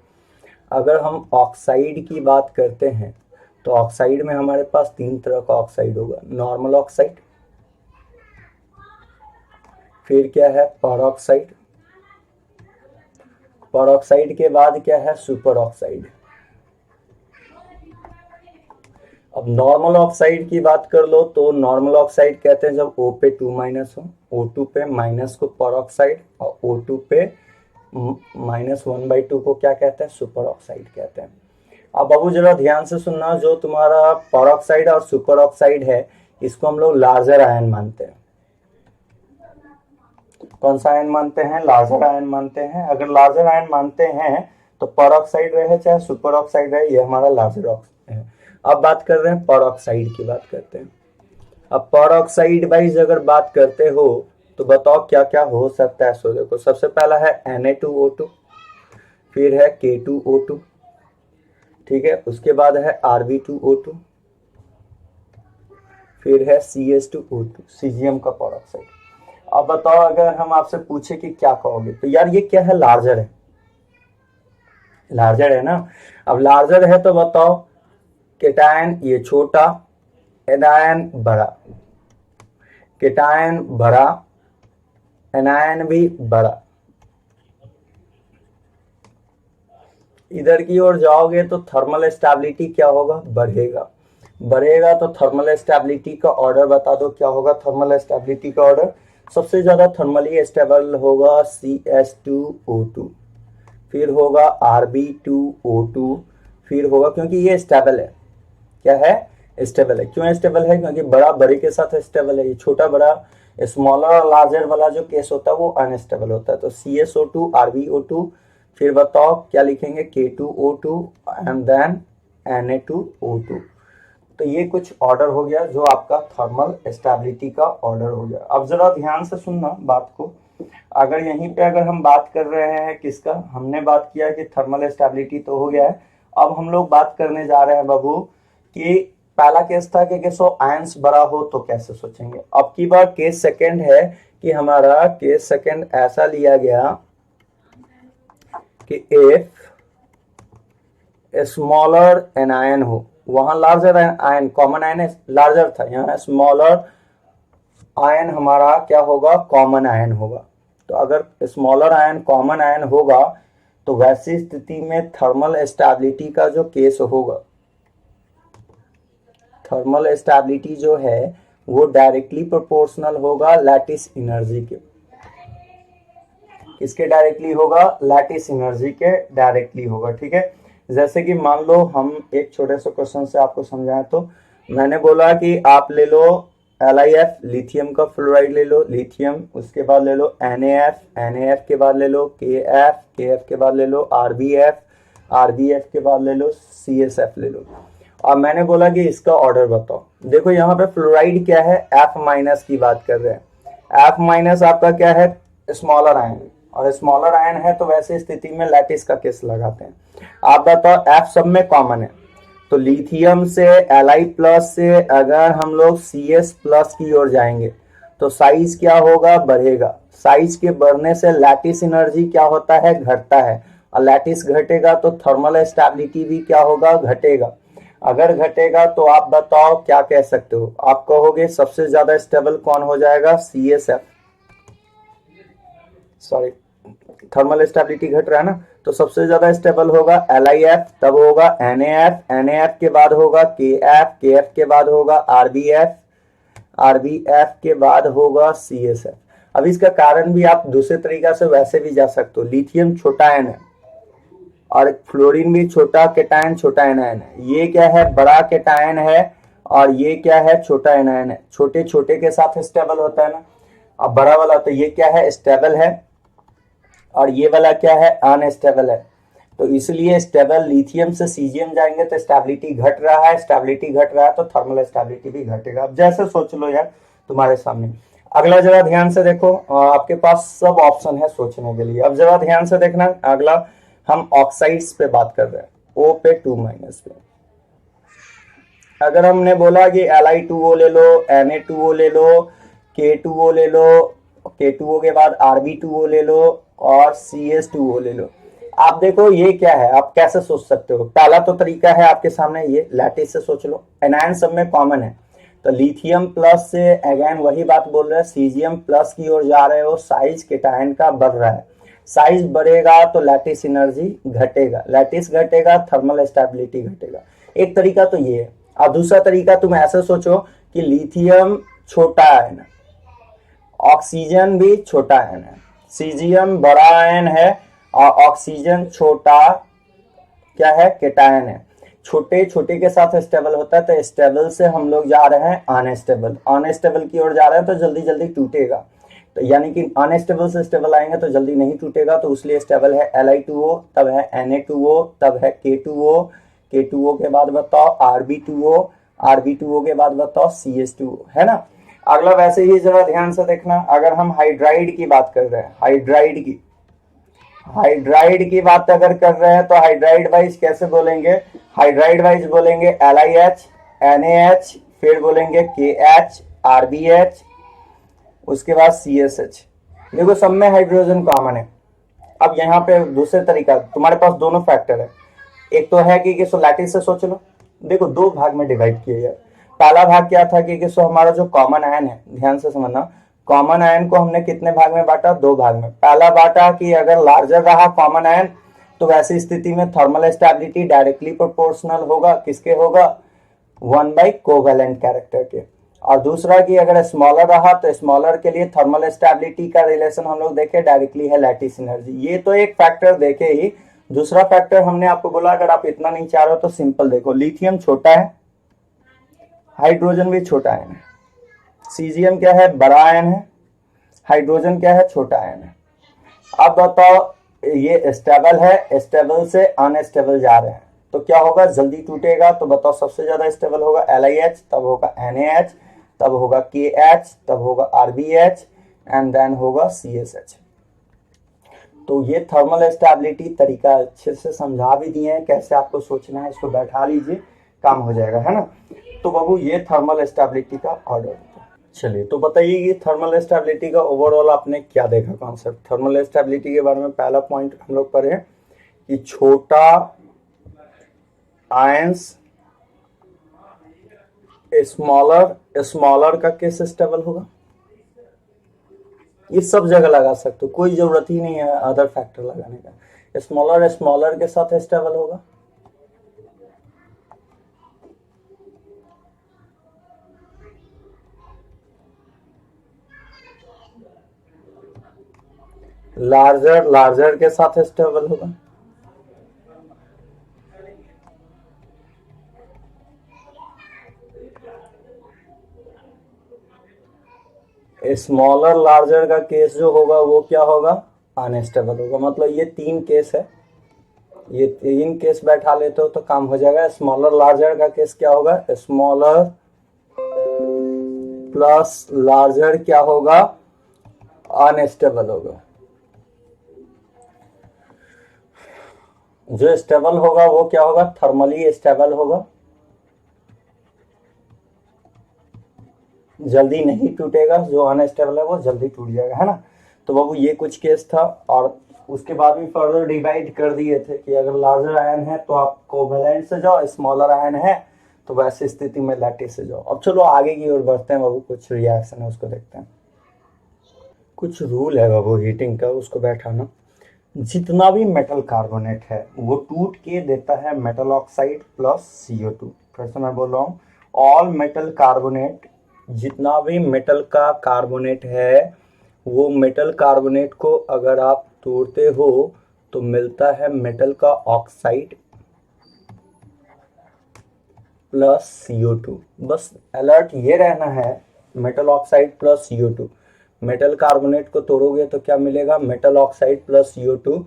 अगर हम ऑक्साइड की बात करते हैं तो ऑक्साइड में हमारे पास 3 तरह का ऑक्साइड होगा। नॉर्मल ऑक्साइड, फिर क्या है? पर ऑक्साइड, पर ऑक्साइड के बाद क्या है? Super oxide. अब नॉर्मल ऑक्साइड की बात कर लो तो नॉर्मल ऑक्साइड कहते हैं जब O पे 2 माइनस हो, O2 पे माइनस को पर ऑक्साइड, और O2 पे -1/2 को क्या कहते हैं? सुपर ऑक्साइड कहते हैं। अब बाबू जरा ध्यान से सुनना, जो तुम्हारा पर ऑक्साइड और सुपर ऑक्साइड है इसको हम लोग लार्जर आयन मानते हैं। कौन सा आयन मानते हैं? लार्जर आयन मानते हैं। अगर लार्जर आयन मानते हैं तो पर ऑक्साइड रहे चाहे सुपर ऑक्साइड रहे, ये हमारा लार्जर ऑक्साइड है। अब बात कर रहे हैं पर ऑक्साइड की बात करते हैं। अब पर ऑक्साइड वाइज अगर बात करते हो तो बताओ क्या क्या हो सकता है? सो देखो, सबसे पहला है Na2O2, फिर है K2O2, ठीक है, उसके बाद है Rb2O2, फिर है CH2O2, सीजियम का पर ऑक्साइड। अब बताओ अगर हम आपसे पूछे कि क्या कहोगे, तो यार ये क्या है? लार्जर है, लार्जर है ना। अब लार्जर है तो बताओ केटायन ये छोटा, एनायन बड़ा, केटायन बड़ा, एनायन भी बड़ा। इधर की ओर जाओगे तो थर्मल स्टेबिलिटी क्या होगा? बढ़ेगा, बढ़ेगा तो थर्मल स्टेबिलिटी का ऑर्डर बता दो क्या होगा? थर्मल स्टेबिलिटी का ऑर्डर सबसे ज्यादा थर्मली स्टेबल होगा CH2O2, फिर होगा Rb2O2, फिर होगा, क्योंकि ये स्टेबल है, क्या है? स्टेबल है। क्यों स्टेबल है? क्योंकि बड़ा बड़े के साथ स्टेबल है। ये छोटा बड़ा स्मॉलर और लार्जर वाला जो केस होता है वो अनस्टेबल होता है। तो CSO2, RbO2, फिर बताओ क्या लिखेंगे? K2O2 and then Na2O2। तो ये कुछ ऑर्डर हो गया जो आपका थर्मल स्टेबिलिटी का ऑर्डर हो गया। अब जरा ध्यान से सुनना बात को। अगर यहीं पे अगर हम बात कर रहे हैं किसका? हमने बात किया कि थर्मल स्टेबिलिटी तो हो गया है। अब हम लोग बात करने जा रहे हैं बाबू कि पहला केस था कि आयंस बड़ा हो तो कैसे सोचेंगे। अब की बार केस सेकंड है कि हमारा केस सेकंड ऐसा लिया गया कि इफ स्मॉलर एनायन हो, वहां larger ion, common ion larger था, यहाँ स्मॉलर आयन हमारा क्या होगा, कॉमन आयन होगा। तो अगर स्मॉलर आयन कॉमन आयन होगा तो वैसी स्थिति में थर्मल स्टेबिलिटी का जो केस होगा, थर्मल स्टेबिलिटी जो है वो डायरेक्टली प्रोपोर्शनल होगा लैटिस एनर्जी के। किसके डायरेक्टली होगा, लैटिस एनर्जी के डायरेक्टली होगा। ठीक है, जैसे कि मान लो हम एक छोटे से क्वेश्चन से आपको समझाएं, तो मैंने बोला कि आप ले लो LiF, लिथियम का फ्लोराइड ले लो, लिथियम, उसके बाद ले लो NaF, NaF के बाद ले लो KF, KF के बाद ले लो RBF, RBF के बाद ले लो CSF ले लो। और मैंने बोला कि इसका ऑर्डर बताओ। देखो यहाँ पे फ्लोराइड क्या है, F माइनस की बात कर रहे हैं। F माइनस आपका क्या है, स्मॉलर आयन, और स्मॉलर आयन है तो वैसे स्थिति में लैटिस का केस लगाते हैं। आप बताओ F सब में कॉमन है, तो लिथियम से Li प्लस से अगर हम लोग CS प्लस की ओर जाएंगे तो साइज क्या होगा, बढ़ेगा। साइज के बढ़ने से लैटिस एनर्जी क्या होता है, घटता है, और लैटिस घटेगा तो थर्मल स्टेबिलिटी भी क्या होगा, घटेगा। अगर घटेगा तो आप बताओ क्या कह सकते हो, आप कहोगे सबसे ज्यादा स्टेबल कौन हो जाएगा, CSF, सॉरी थर्मल स्टेबिलिटी घट रहा है ना, तो सबसे ज्यादा स्टेबल होगा LiF, तब होगा NaF, NaF के बाद होगा KF, KF के बाद होगा RBF, RBF के बाद होगा CSF। अब इसका कारण भी आप दूसरे तरीका से वैसे भी जा सकते हो, लिथियम छोटा आयन है और फ्लोरीन भी छोटा केटायन, छोटा एनायन है। ये क्या है, बड़ा केटायन है, और ये क्या है, छोटा एनायन है। छोटे छोटे के साथ स्टेबल होता है ना, अब बड़ा वाला, तो ये क्या है, स्टेबल है, और ये वाला क्या है, अनस्टेबल है। तो इसलिए स्टेबल लिथियम से सीजियम जाएंगे तो स्टेबिलिटी घट रहा है, स्टेबिलिटी घट रहा है तो थर्मल स्टेबिलिटी भी घटेगा। अब जैसे सोच लो यार तुम्हारे सामने। अगला जरा ध्यान से देखो, आपके पास सब ऑप्शन है सोचने के लिए। अब जरा ध्यान से देखना, अगला हम ऑक्साइड्स पे बात कर रहे हैं, O पे 2 माइनस पे। अगर हमने बोला कि Li2O ले लो, Na2O ले लो, K2O ले लो, K2O के बाद Rb2O ले लो, और CS2O ले लो। आप देखो ये क्या है, आप कैसे सोच सकते हो। पहला तो तरीका है आपके सामने, ये लैटिस से सोच लो, एनायन सब में कॉमन है, तो लिथियम प्लस से अगेन वही बात बोल रहे हैं, सीजियम प्लस की ओर जा रहे हो, साइज केटायन का बढ़ रहा है, साइज बढ़ेगा तो लैटिस एनर्जी घटेगा, लैटिस घटेगा थर्मल स्टेबिलिटी घटेगा। एक तरीका तो ये है। और दूसरा तरीका तुम ऐसे सोचो कि लिथियम छोटा आयन है, ऑक्सीजन भी छोटा आयन है, सीजियम बड़ा आयन है, और ऑक्सीजन छोटा क्या है, केटायन है। छोटे छोटे के साथ स्टेबल होता है, तो स्टेबल से हम लोग जा रहे हैं अनस्टेबल, अनस्टेबल की ओर जा रहे हैं तो जल्दी जल्दी टूटेगा। तो यानी कि अनस्टेबल से स्टेबल आएंगे तो जल्दी नहीं टूटेगा, तो इसलिए स्टेबल है Li2O, तब है Na2O, तब है K2O, K2O के बाद बताओ Rb2O, Rb2O के बाद बताओ CS2O, है ना। अगला वैसे ही जरा ध्यान से देखना, अगर हम हाइड्राइड की बात कर रहे हैं, हाइड्राइड की बात अगर कर रहे हैं तो हाइड्राइड वाइज कैसे बोलेंगे, हाइड्राइड वाइज बोलेंगे LiH, NaH, फिर बोलेंगे KH, RBH, उसके बाद CSH। देखो सब में हाइड्रोजन कॉमन है। अब यहाँ पे दूसरे तरीका, तुम्हारे पास दोनों फैक्टर है, एक तो है कि लैटिस से सोच लो। देखो दो भाग में डिवाइड किया यार। पहला भाग क्या था कि हमारा जो कॉमन आयन है, ध्यान से समझना, कॉमन आयन को हमने कितने भाग में बांटा, दो भाग में। पहला बांटा कि अगर लार्जर रहा कॉमन आयन तो वैसी स्थिति में थर्मल स्टेबिलिटी डायरेक्टली प्रोपोर्शनल होगा, किसके होगा, 1/कोवेलेंट कैरेक्टर के। और दूसरा कि अगर स्मॉलर रहा तो स्मॉलर के लिए थर्मल स्टेबिलिटी का रिलेशन हम लोग देखे डायरेक्टली है लैटिस एनर्जी। ये तो एक फैक्टर देखे ही। दूसरा फैक्टर हमने आपको बोला, अगर आप इतना नहीं चाह रहे हो तो सिंपल देखो, लिथियम छोटा है, हाइड्रोजन भी छोटा आयन है, सीजियम क्या है, बड़ा आयन है, हाइड्रोजन क्या है, छोटा आयन है। अब बताओ ये स्टेबल है, स्टेबल से अनस्टेबल जा रहे हैं तो क्या होगा, जल्दी टूटेगा। तो बताओ सबसे ज्यादा स्टेबल होगा LiH, तब होगा NaH, तब होगा KH, तब होगा RBH, एंड देन होगा CSH। तो ये थर्मल स्टेबिलिटी तरीका अच्छे से समझा भी दिए हैं, कैसे आपको सोचना है, इसको बैठा लीजिए, काम हो जाएगा, है ना। तो बाबू ये थर्मल स्टेबिलिटी का ऑर्डर। चलिए तो बताइए कि थर्मल स्टेबिलिटी का ओवरऑल आपने क्या देखा कॉन्सेप्ट। थर्मल स्टेबिलिटी के बारे में पहला पॉइंट हम लोग पढ़े कि छोटा आयंस स्मॉलर, स्मॉलर का केस स्टेबल होगा। ये सब जगह लगा सकते हो, कोई जरूरत ही नहीं है अदर फैक्टर लगाने का। स्मॉलर स्मॉलर के साथ स्टेबल होगा। लार्जर लार्जर के साथ स्टेबल होगा। स्मॉलर लार्जर का केस जो होगा वो क्या होगा, अनस्टेबल होगा। मतलब ये तीन केस है, ये तीन केस बैठा लेते हो तो काम हो जाएगा। स्मॉलर लार्जर का केस क्या होगा, स्मॉलर प्लस लार्जर क्या होगा, अनस्टेबल होगा। जो स्टेबल होगा वो क्या होगा, थर्मली स्टेबल होगा, जल्दी नहीं टूटेगा। जो अनस्टेबल है वो जल्दी टूट जाएगा, है ना। तो बाबू ये कुछ केस था, और उसके बाद भी फर्दर डिवाइड कर दिए थे कि अगर लार्जर आयन है तो आप कोवेलेंट से जाओ, स्मॉलर आयन है तो वैसे स्थिति में लैटिस से जाओ। अब चलो आगे की ओर बढ़ते हैं बाबू, कुछ रिएक्शन है उसको देखते हैं। कुछ रूल है बाबू हीटिंग का, उसको बैठाना। जितना भी मेटल कार्बोनेट है वो टूट के देता है मेटल ऑक्साइड प्लस CO2। फिर से मैं बोल रहा हूँ, ऑल मेटल कार्बोनेट, जितना भी मेटल का कार्बोनेट है वो मेटल कार्बोनेट को अगर आप तोड़ते हो तो मिलता है मेटल का ऑक्साइड प्लस CO2। बस अलर्ट ये रहना है, metal oxide plus CO2। Metal carbonate को तोड़ोगे तो क्या मिलेगा, मेटल ऑक्साइड प्लस CO2।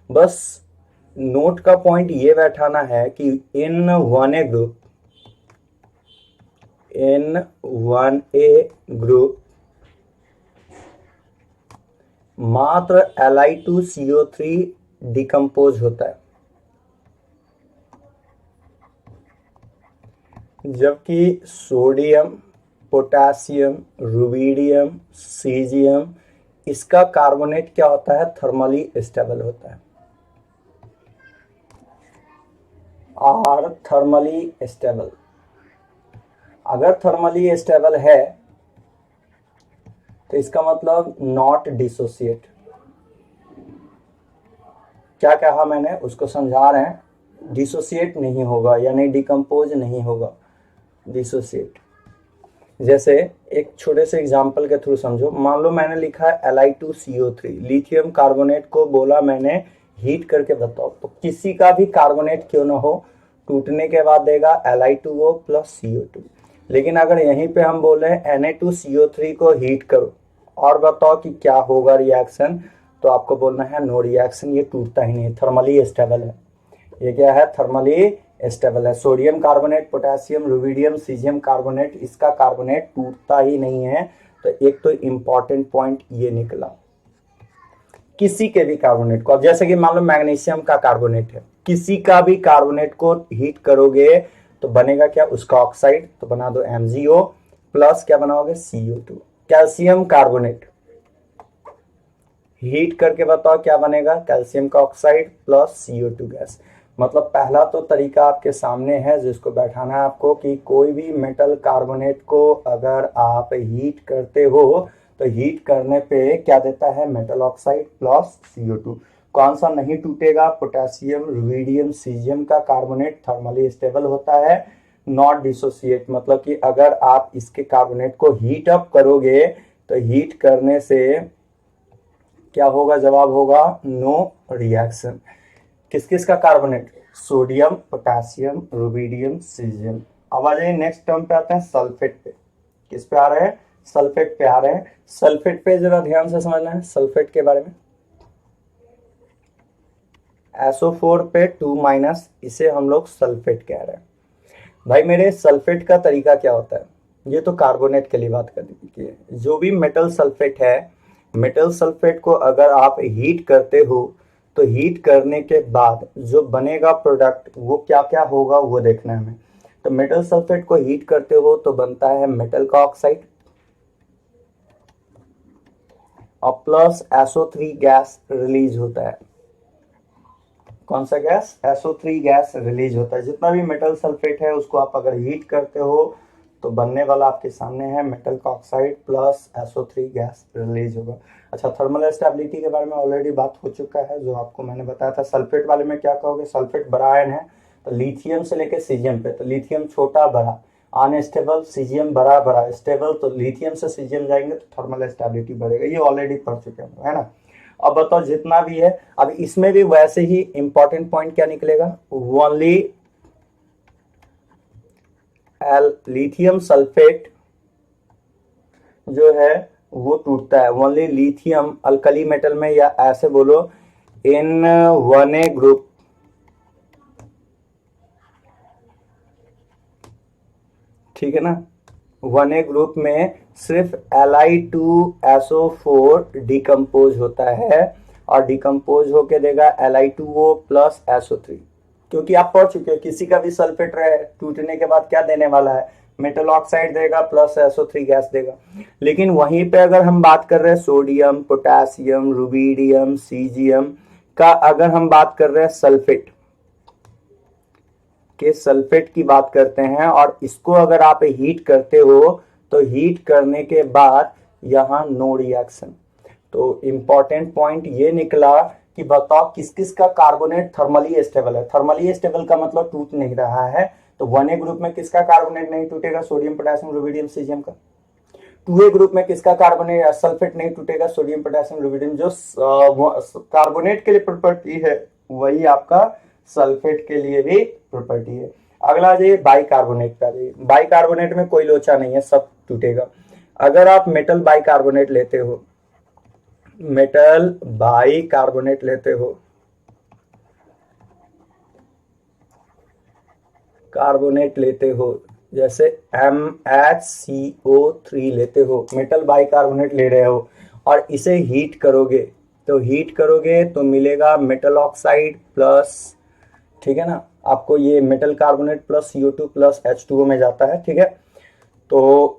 बस नोट का पॉइंट ये बैठाना है कि इन 1A ग्रुप, इन 1A ग्रुप मात्र Li2CO3 डिकम्पोज होता है, जबकि सोडियम, पोटेशियम, रुबिडियम, सीजियम, इसका कार्बोनेट क्या होता है, थर्मली स्टेबल होता है। और थर्मली स्टेबल, अगर थर्मली स्टेबल है तो इसका मतलब नॉट डिसोसिएट। क्या कहा मैंने, उसको समझा रहे हैं, डिसोसिएट नहीं होगा यानी डिकम्पोज नहीं होगा, डिसोसिएट। जैसे एक छोटे से एग्जांपल के थ्रू समझो, मान लो मैंने लिखा है Li2CO3, लिथियम कार्बोनेट को बोला मैंने हीट करके बताओ, तो किसी का भी कार्बोनेट क्यों ना हो टूटने के बाद देगा Li2O प्लस CO2। लेकिन अगर यहीं पे हम बोले Na2CO3 को हीट करो और बताओ कि क्या होगा रिएक्शन, तो आपको बोलना है नो रिएक्शन, ये टूटता ही नहीं, थर्मली स्टेबल है। ये क्या है, थर्मली स्टेबल है। Sodium carbonate, potassium, rubidium, caesium carbonate, इसका कार्बोनेट टूटता ही नहीं है। तो एक तो इंपॉर्टेंट पॉइंट ये निकला, किसी के भी कार्बोनेट को, अब जैसे कि मान लो मैग्नीशियम का कार्बोनेट है, किसी का भी कार्बोनेट को हीट करोगे तो बनेगा क्या, उसका ऑक्साइड, तो बना दो MgO प्लस क्या बनाओगे, CO2। कैल्शियम कार्बोनेट हीट करके बताओ क्या बनेगा, कैल्शियम का ऑक्साइड प्लस CO2 गैस। मतलब पहला तो तरीका आपके सामने है जिसको बैठाना है आपको, कि कोई भी मेटल कार्बोनेट को अगर आप हीट करते हो तो हीट करने पे क्या देता है, मेटल ऑक्साइड प्लस CO2। कौन सा नहीं टूटेगा, पोटेशियम, रुबिडियम, सीजियम का कार्बोनेट थर्मली स्टेबल होता है, नॉट डिसोसिएट। मतलब कि अगर आप इसके कार्बोनेट को हीट अप करोगे तो हीट करने से क्या होगा, जवाब होगा नो रिएक्शन। किस किस का carbonate, sodium, potassium, rubidium, caesium. अब आ जाइए नेक्स्ट टर्म पे आते हैं, सल्फेट पे। किस पे आ रहे हैं, सल्फेट पे आ रहे हैं। सल्फेट पे जरा ध्यान से समझना है सल्फेट के बारे में। SO4 पे 2-, इसे हम लोग सल्फेट कह रहे हैं। भाई मेरे सल्फेट का तरीका क्या होता है, ये तो कार्बोनेट के लिए बात कर दी है। जो भी मेटल सल्फेट है, मेटल सल्फेट को अगर आप हीट करते हो तो हीट करने के बाद जो बनेगा प्रोडक्ट वो क्या क्या होगा वो देखना है हमें। तो मेटल सल्फेट को हीट करते हो तो बनता है मेटल का ऑक्साइड और प्लस SO3 गैस रिलीज होता है। कौन सा गैस, SO3 गैस रिलीज होता है। जितना भी मेटल सल्फेट है उसको आप अगर हीट करते हो तो बनने वाला आपके सामने है मेटल का oxide plus SO3 gas release होगा। अच्छा, थर्मल स्टेबिलिटी के बारे में ऑलरेडी बात हो चुका है, जो आपको मैंने बताया था। सल्फेट वाले में क्या कहोगे, सल्फेट बड़ा आयन है तो लिथियम से लेके सीजियम पे, तो लिथियम छोटा बड़ा अनस्टेबल, सीजियम बड़ा बड़ा स्टेबल, तो लिथियम से सीजियम जाएंगे तो थर्मल स्टेबिलिटी बढ़ेगा। ये ऑलरेडी पढ़ चुके हैं, है ना। अब बताओ जितना भी है, अब इसमें भी वैसे ही इंपॉर्टेंट पॉइंट क्या निकलेगा, ओनली लिथियम सल्फेट जो है वो टूटता है, ओनली लिथियम अल्कली मेटल में, या ऐसे बोलो इन 1A ग्रुप, ठीक है ना। 1A ग्रुप में सिर्फ Li2SO4 डिकम्पोज होता है और डिकम्पोज होके देगा Li2O प्लस SO3, क्योंकि आप पढ़ चुके हो किसी का भी सल्फेट रहे टूटने के बाद क्या देने वाला है, मेटल ऑक्साइड देगा प्लस SO3 गैस देगा। लेकिन वहीं पे अगर हम बात कर रहे हैं सोडियम, पोटेशियम, रुबिडियम, सीजियम का, अगर हम बात कर रहे हैं सल्फेट के, सल्फेट की बात करते हैं, और इसको अगर आप हीट करते हो तो हीट करने के बाद यहाँ नो रिएक्शन। तो इंपॉर्टेंट पॉइंट ये निकला कि बताओ किस किस का कार्बोनेट थर्मली स्टेबल है। थर्मली स्टेबल का मतलब टूट नहीं रहा है, तो 1A ग्रुप में किसका कार्बोनेट नहीं टूटेगा, सोडियम, पोटेशियम, रुबिडियम, सीजियम का। 2A ग्रुप में किसका कार्बोनेट सल्फेट नहीं टूटेगा, सोडियम, पोटेशियम, रुबिडियम। जो कार्बोनेट के लिए प्रॉपर्टी है वही आपका सल्फेट के लिए भी प्रॉपर्टी है। अगला जाइए बाइकार्बोनेट का। बाइकार्बोनेट में कोई लोचा नहीं है, सब टूटेगा। अगर आप मेटल बाइकार्बोनेट लेते हो, मेटल बाइकार्बोनेट लेते हो, कार्बोनेट लेते हो, जैसे MHCO3 लेते हो, मेटल बाइकार्बोनेट ले रहे हो और इसे हीट करोगे, तो मिलेगा मेटल ऑक्साइड प्लस, ठीक है ना, आपको ये metal carbonate plus CO2 plus H2O में जाता है, ठीक है। तो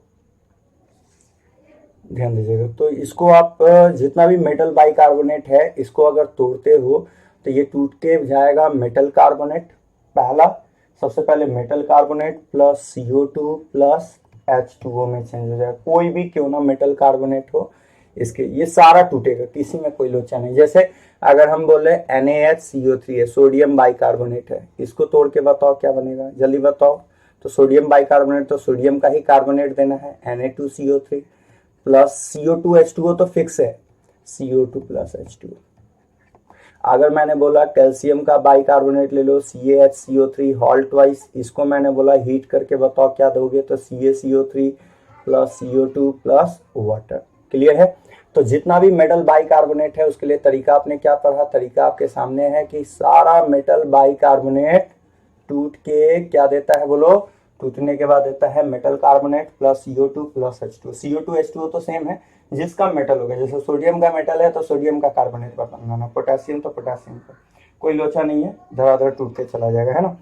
ध्यान दीजिएगा, तो इसको आप जितना भी मेटल बाइकार्बोनेट है इसको अगर तोड़ते हो तो ये टूट के जाएगा मेटल कार्बोनेट, पहला सबसे पहले metal carbonate plus CO2 plus H2O में चेंज हो जाएगा। कोई भी क्यों ना मेटल कार्बोनेट हो, इसके ये सारा टूटेगा, किसी में कोई लोचा नहीं। जैसे अगर हम बोले NaHCO3 है, सोडियम बाइकार्बोनेट है, इसको तोड़ के बताओ क्या बनेगा, जल्दी बताओ। तो सोडियम बाइकार्बोनेट, तो सोडियम का ही कार्बोनेट देना है, Na2CO3 प्लस CO2H2O तो फिक्स है, CO2 प्लस H2O। अगर मैंने बोला कैल्शियम का बाइकार्बोनेट ले लो, CaHCO3 हॉल्ट वाइज, इसको मैंने बोला हीट करके बताओ क्या दोगे, तो CaCO3 plus CO2 plus water. Clear है। तो जितना भी मेटल बाइकार्बोनेट है उसके लिए तरीका आपने क्या पढ़ा, तरीका आपके सामने है कि सारा मेटल बाइकार्बोनेट टूट के क्या देता है बोलो, टूटने के बाद देता है metal carbonate plus CO2 plus H2O। CO2 H2O तो सेम है, जिसका मेटल होगा, जैसे सोडियम का मेटल है तो सोडियम का कार्बोनेट बनाना, पोटेशियम तो पोटेशियम का, कोई लोचा नहीं है, धड़ाधड़ टूटते चला जाएगा, है ना।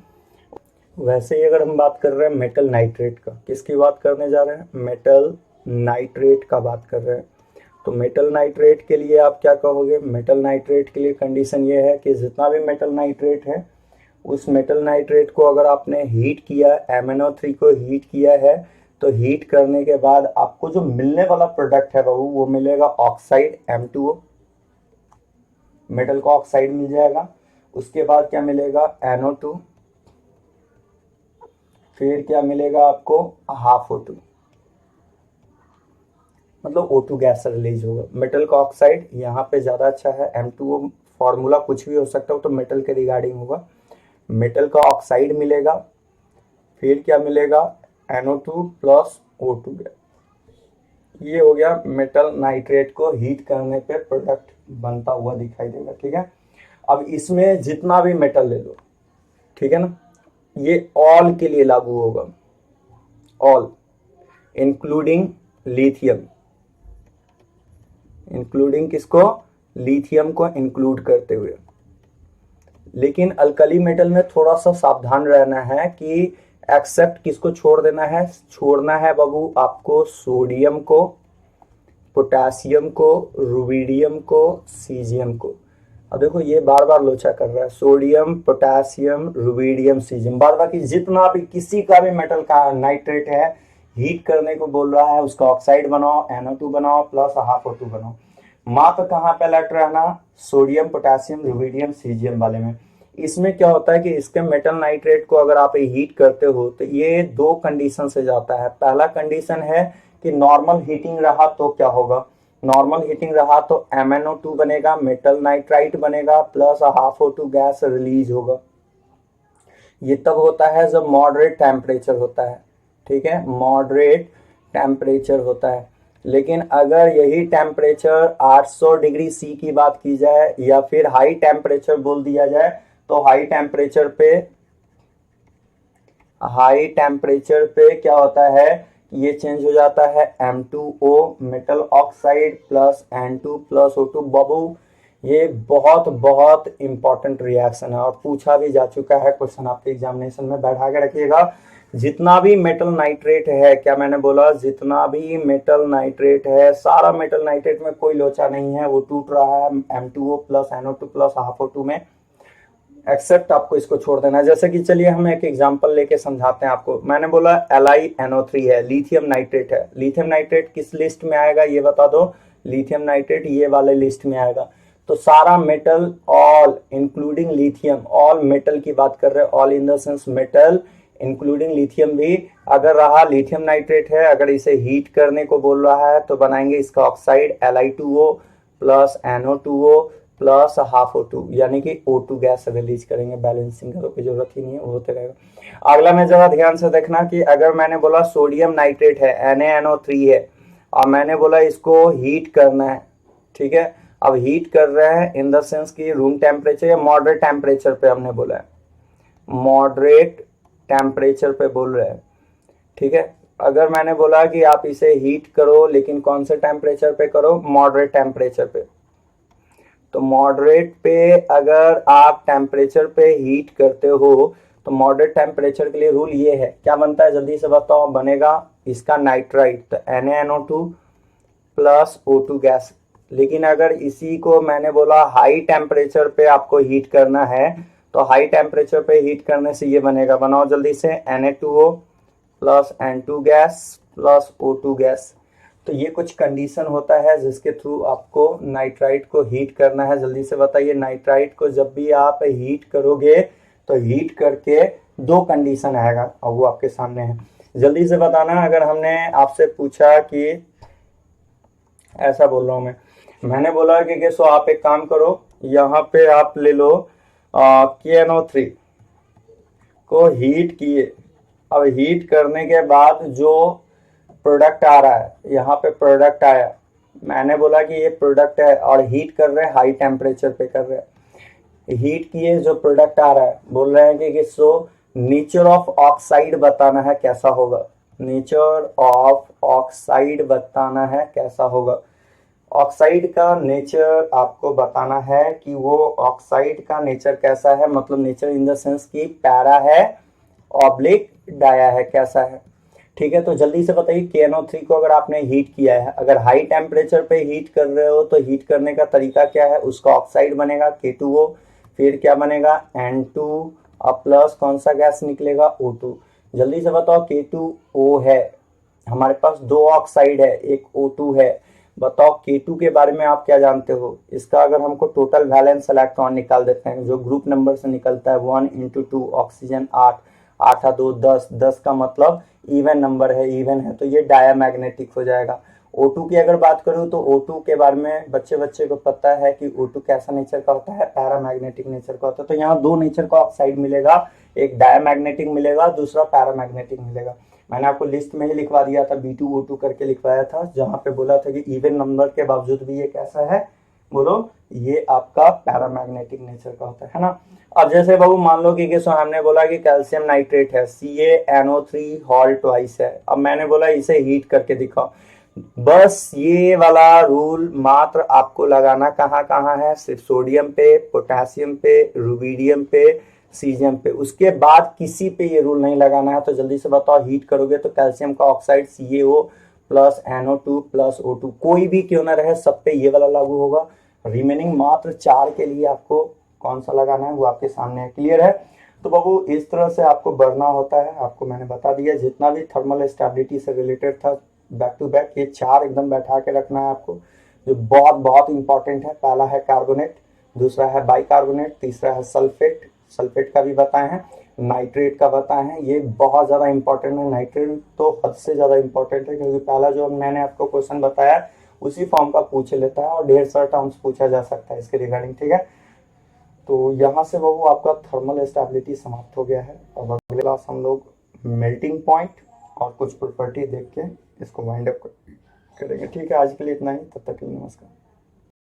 वैसे ही अगर हम बात कर रहे हैं मेटल नाइट्रेट का, किसकी बात करने जा रहे हैं, मेटल नाइट्रेट का बात कर रहे हैं। तो मेटल नाइट्रेट के लिए आप क्या कहोगे, मेटल नाइट्रेट के लिए कंडीशन ये है कि जितना भी मेटल नाइट्रेट है उस मेटल नाइट्रेट को अगर आपने हीट किया, MnO3 को हीट किया है, तो हीट करने के बाद आपको जो मिलने वाला प्रोडक्ट है वो मिलेगा ऑक्साइड M2O, मेटल का ऑक्साइड मिल जाएगा। उसके बाद क्या मिलेगा, NO2, फिर क्या मिलेगा आपको, हाफ O2, मतलब O2 गैस रिलीज होगा। मेटल का ऑक्साइड यहाँ पे ज्यादा अच्छा है, M2O फॉर्मूला कुछ भी हो सकता है, तो मेटल के रिगार्डिंग होगा। मेटल का ऑक्साइड मिलेगा, फिर क्या मिलेगा, NO2 प्लस O2 गैस। ये हो गया मेटल नाइट्रेट को हीट करने पे प्रोडक्ट बनता हुआ दिखाई देगा, ठीक है। अब इसमें जितना भी मेटल ले लो, ठीक है ना, ये ऑल के लिए लागू होगा, ऑल इंक्लूडिंग लिथियम, इंक्लूडिंग किसको, लिथियम को इंक्लूड करते हुए। लेकिन अल्कली मेटल में थोड़ा सा सावधान रहना है कि एक्सेप्ट किसको छोड़ देना है, छोड़ना है बाबू आपको सोडियम को, पोटेशियम को, रुबिडियम को, सीजियम को। अब देखो ये बार बार लोचा कर रहा है, सोडियम पोटेशियम रुबिडियम सीजियम, बाद बाकी जितना भी किसी का भी मेटल का नाइट्रेट है हीट करने को बोल रहा है, उसका ऑक्साइड बनाओ, NO2 बनाओ प्लस हाफ O2 बनाओ। मात्र कहाँ पे अलर्ट रहना, सोडियम पोटेशियम रुबिडियम सीजियम वाले में। इसमें क्या होता है कि इसके मेटल नाइट्रेट को अगर आप हीट करते हो तो ये दो कंडीशन से जाता है। पहला कंडीशन है कि नॉर्मल हीटिंग रहा तो क्या होगा, नॉर्मल हीटिंग रहा तो MnO2 बनेगा, मेटल नाइट्राइट बनेगा plus half O2 gas release होगा। ये तब होता है जब मॉडरेट टेम्परेचर होता है, ठीक है, मॉडरेट टेम्परेचर होता है। लेकिन अगर यही टेम्परेचर 800 डिग्री सी की बात की जाए या फिर हाई टेम्परेचर बोल दिया जाए तो हाई टेम्परेचर पे क्या होता है, ये चेंज हो जाता है M2O metal oxide plus N2 plus O2 बबू। ये बहुत बहुत इंपॉर्टेंट रिएक्शन है और पूछा भी जा चुका है क्वेश्चन, आपके एग्जामिनेशन में बैठा के रखिएगा। जितना भी मेटल नाइट्रेट है, क्या मैंने बोला, जितना भी मेटल नाइट्रेट है, सारा मेटल नाइट्रेट में कोई लोचा नहीं है, वो टूट रहा है M2O plus NO2 plus half O2 में, एक्सेप्ट आपको इसको छोड़ देना है। जैसे कि चलिए हम एक एग्जांपल लेके समझाते हैं आपको। मैंने बोला LiNO3 है, लिथियम नाइट्रेट है। लिथियम नाइट्रेट किस लिस्ट में आएगा ये बता दो, लिथियम नाइट्रेट ये वाले लिस्ट में आएगा। तो सारा metal, all including lithium, all metal की बात कर रहे हैं, all in the sense metal including lithium भी अगर रहा लिथियम नाइट्रेट है, अगर इसे हीट करने को बोल रहा है तो बनाएंगे इसका oxide Li2O plus NO2O plus half O2, यानी कि O2 गैस रिलीज करेंगे। बैलेंसिंग की जरूरत ही नहीं है, वो होते रहेगा। अगला में जरा ध्यान से देखना कि अगर मैंने बोला सोडियम नाइट्रेट है, NaNO3 है, और मैंने बोला इसको हीट करना है, ठीक है। अब हीट कर रहे हैं इन द सेंस कि रूम टेम्परेचर या मॉडरेट टेम्परेचर पे हमने बोला है, मॉडरेट टेम्परेचर पे बोल रहे हैं, ठीक है। अगर मैंने बोला कि आप इसे हीट करो, लेकिन कौन से टेम्परेचर पे करो, मॉडरेट टेम्परेचर पे। तो मॉडरेट पे अगर आप टेम्परेचर पे हीट करते हो तो मॉडरेट टेम्परेचर के लिए रूल ये है, क्या बनता है जल्दी से बताओ, बनेगा इसका नाइट्राइट, तो NaNO2 प्लस O2 गैस। लेकिन अगर इसी को मैंने बोला हाई टेम्परेचर पे आपको हीट करना है, तो हाई टेम्परेचर पे हीट करने से ये बनेगा, बनाओ जल्दी से, Na2O plus N2 gas plus O2 gas. तो ये कुछ कंडीशन होता है जिसके थ्रू आपको नाइट्राइट को हीट करना है। जल्दी से बताइए, नाइट्राइट को जब भी आप हीट करोगे तो हीट करके दो कंडीशन आएगा और वो आपके सामने है, जल्दी से बताना। अगर हमने आपसे पूछा कि, ऐसा बोल रहा हूं मैंने बोला कि सो आप एक काम करो, यहाँ पे आप ले लो KNO3 को हीट किए। अब हीट करने के बाद जो प्रोडक्ट आ रहा है, यहाँ पे प्रोडक्ट आया, मैंने बोला कि ये प्रोडक्ट है और हीट कर रहे हैं, हाई टेम्परेचर पे कर रहे हैं। हीट किए जो प्रोडक्ट आ रहा है, बोल रहे हैं कि सो नेचर ऑफ ऑक्साइड बताना है कैसा होगा, नेचर ऑफ ऑक्साइड बताना है कैसा होगा। ऑक्साइड का नेचर आपको बताना है कि वो ऑक्साइड का नेचर कैसा है, मतलब नेचर इन द सेंस कि पैरा है, ऑब्लिक डाया है, कैसा है, ठीक है। तो जल्दी से बताइए, KNO3 को अगर आपने हीट किया है, अगर हाई टेम्परेचर पे हीट कर रहे हो तो हीट करने का तरीका क्या है, उसका ऑक्साइड बनेगा K2O, फिर क्या बनेगा N2 और प्लस कौन सा गैस निकलेगा, O2। जल्दी से बताओ, K2O है, हमारे पास दो ऑक्साइड है, एक O2 है, बताओ K2 के बारे में आप क्या जानते हो। इसका अगर हमको टोटल वैलेंस इलेक्ट्रॉन निकाल देते हैं, जो ग्रुप नंबर से निकलता है 1 × 2, ऑक्सीजन 8, 8 × 2 10, 10 का मतलब इवन नंबर है, इवन है, तो ये डायमैग्नेटिक हो जाएगा। O2 की अगर बात करूं तो O2 के बारे में बच्चे को पता है कि O2 कैसा नेचर का होता है, पैरामैग्नेटिक नेचर का होता है। तो यहाँ दो नेचर का ऑक्साइड मिलेगा, एक डायमैग्नेटिक मिलेगा, दूसरा पैरामैग्नेटिक मिलेगा। मैंने आपको लिस्ट में ही लिखवा दिया था, B2O2 करके लिखवाया था, जहां पे बोला था कि इवन नंबर के बावजूद भी ये कैसा है, बोलो, ये आपका पैरामैग्नेटिक नेचर का होता है ना। अब जैसे बाबू मान लो कि सो हमने बोला कि कैल्शियम नाइट्रेट है, CaNO3 हॉल ट्वाइस है। अब मैंने बोला इसे हीट करके दिखाओ, बस ये वाला रूल मात्र आपको लगाना कहाँ कहाँ है, सिर्फ सोडियम पे, पोटेशियम पे, रुबिडियम पे, सीजियम पे, उसके बाद किसी पे ये रूल नहीं लगाना है। तो जल्दी से बताओ, हीट करोगे तो कैल्शियम का oxide CaO plus NO2 plus O2, कोई भी क्यों ना रहे, सब पे ये वाला लागू होगा। रिमेनिंग मात्र 4 के लिए आपको कौन सा लगाना है वो आपके सामने है। क्लियर है? तो बाबू इस तरह से आपको बढ़ना होता है। आपको मैंने बता दिया जितना भी थर्मल स्टेबिलिटी से रिलेटेड था बैक टू बैक, ये 4 एकदम बैठा के रखना है आपको, जो बहुत बहुत इंपॉर्टेंट है। पहला है कार्बोनेट, दूसरा है बाइकार्बोनेट, तीसरा है सल्फेट, सल्फेट का भी बताए हैं, नाइट्रेट का बताए हैं। ये बहुत ज़्यादा इंपॉर्टेंट है, नाइट्रेट तो हद से ज़्यादा इंपॉर्टेंट है, क्योंकि पहला जो मैंने आपको क्वेश्चन बताया उसी फॉर्म का पूछ लेता है और 150 टर्म्स पूछा जा सकता है इसके रिगार्डिंग। ठीक है, तो यहाँ से वो आपका थर्मल स्टेबिलिटी समाप्त हो गया है। अब अगले क्लास हम लोग मेल्टिंग पॉइंट और कुछ प्रॉपर्टी देख के इसको वाइंड अप करेंगे। ठीक है, आज के लिए इतना ही, तब तक के लिए नमस्कार।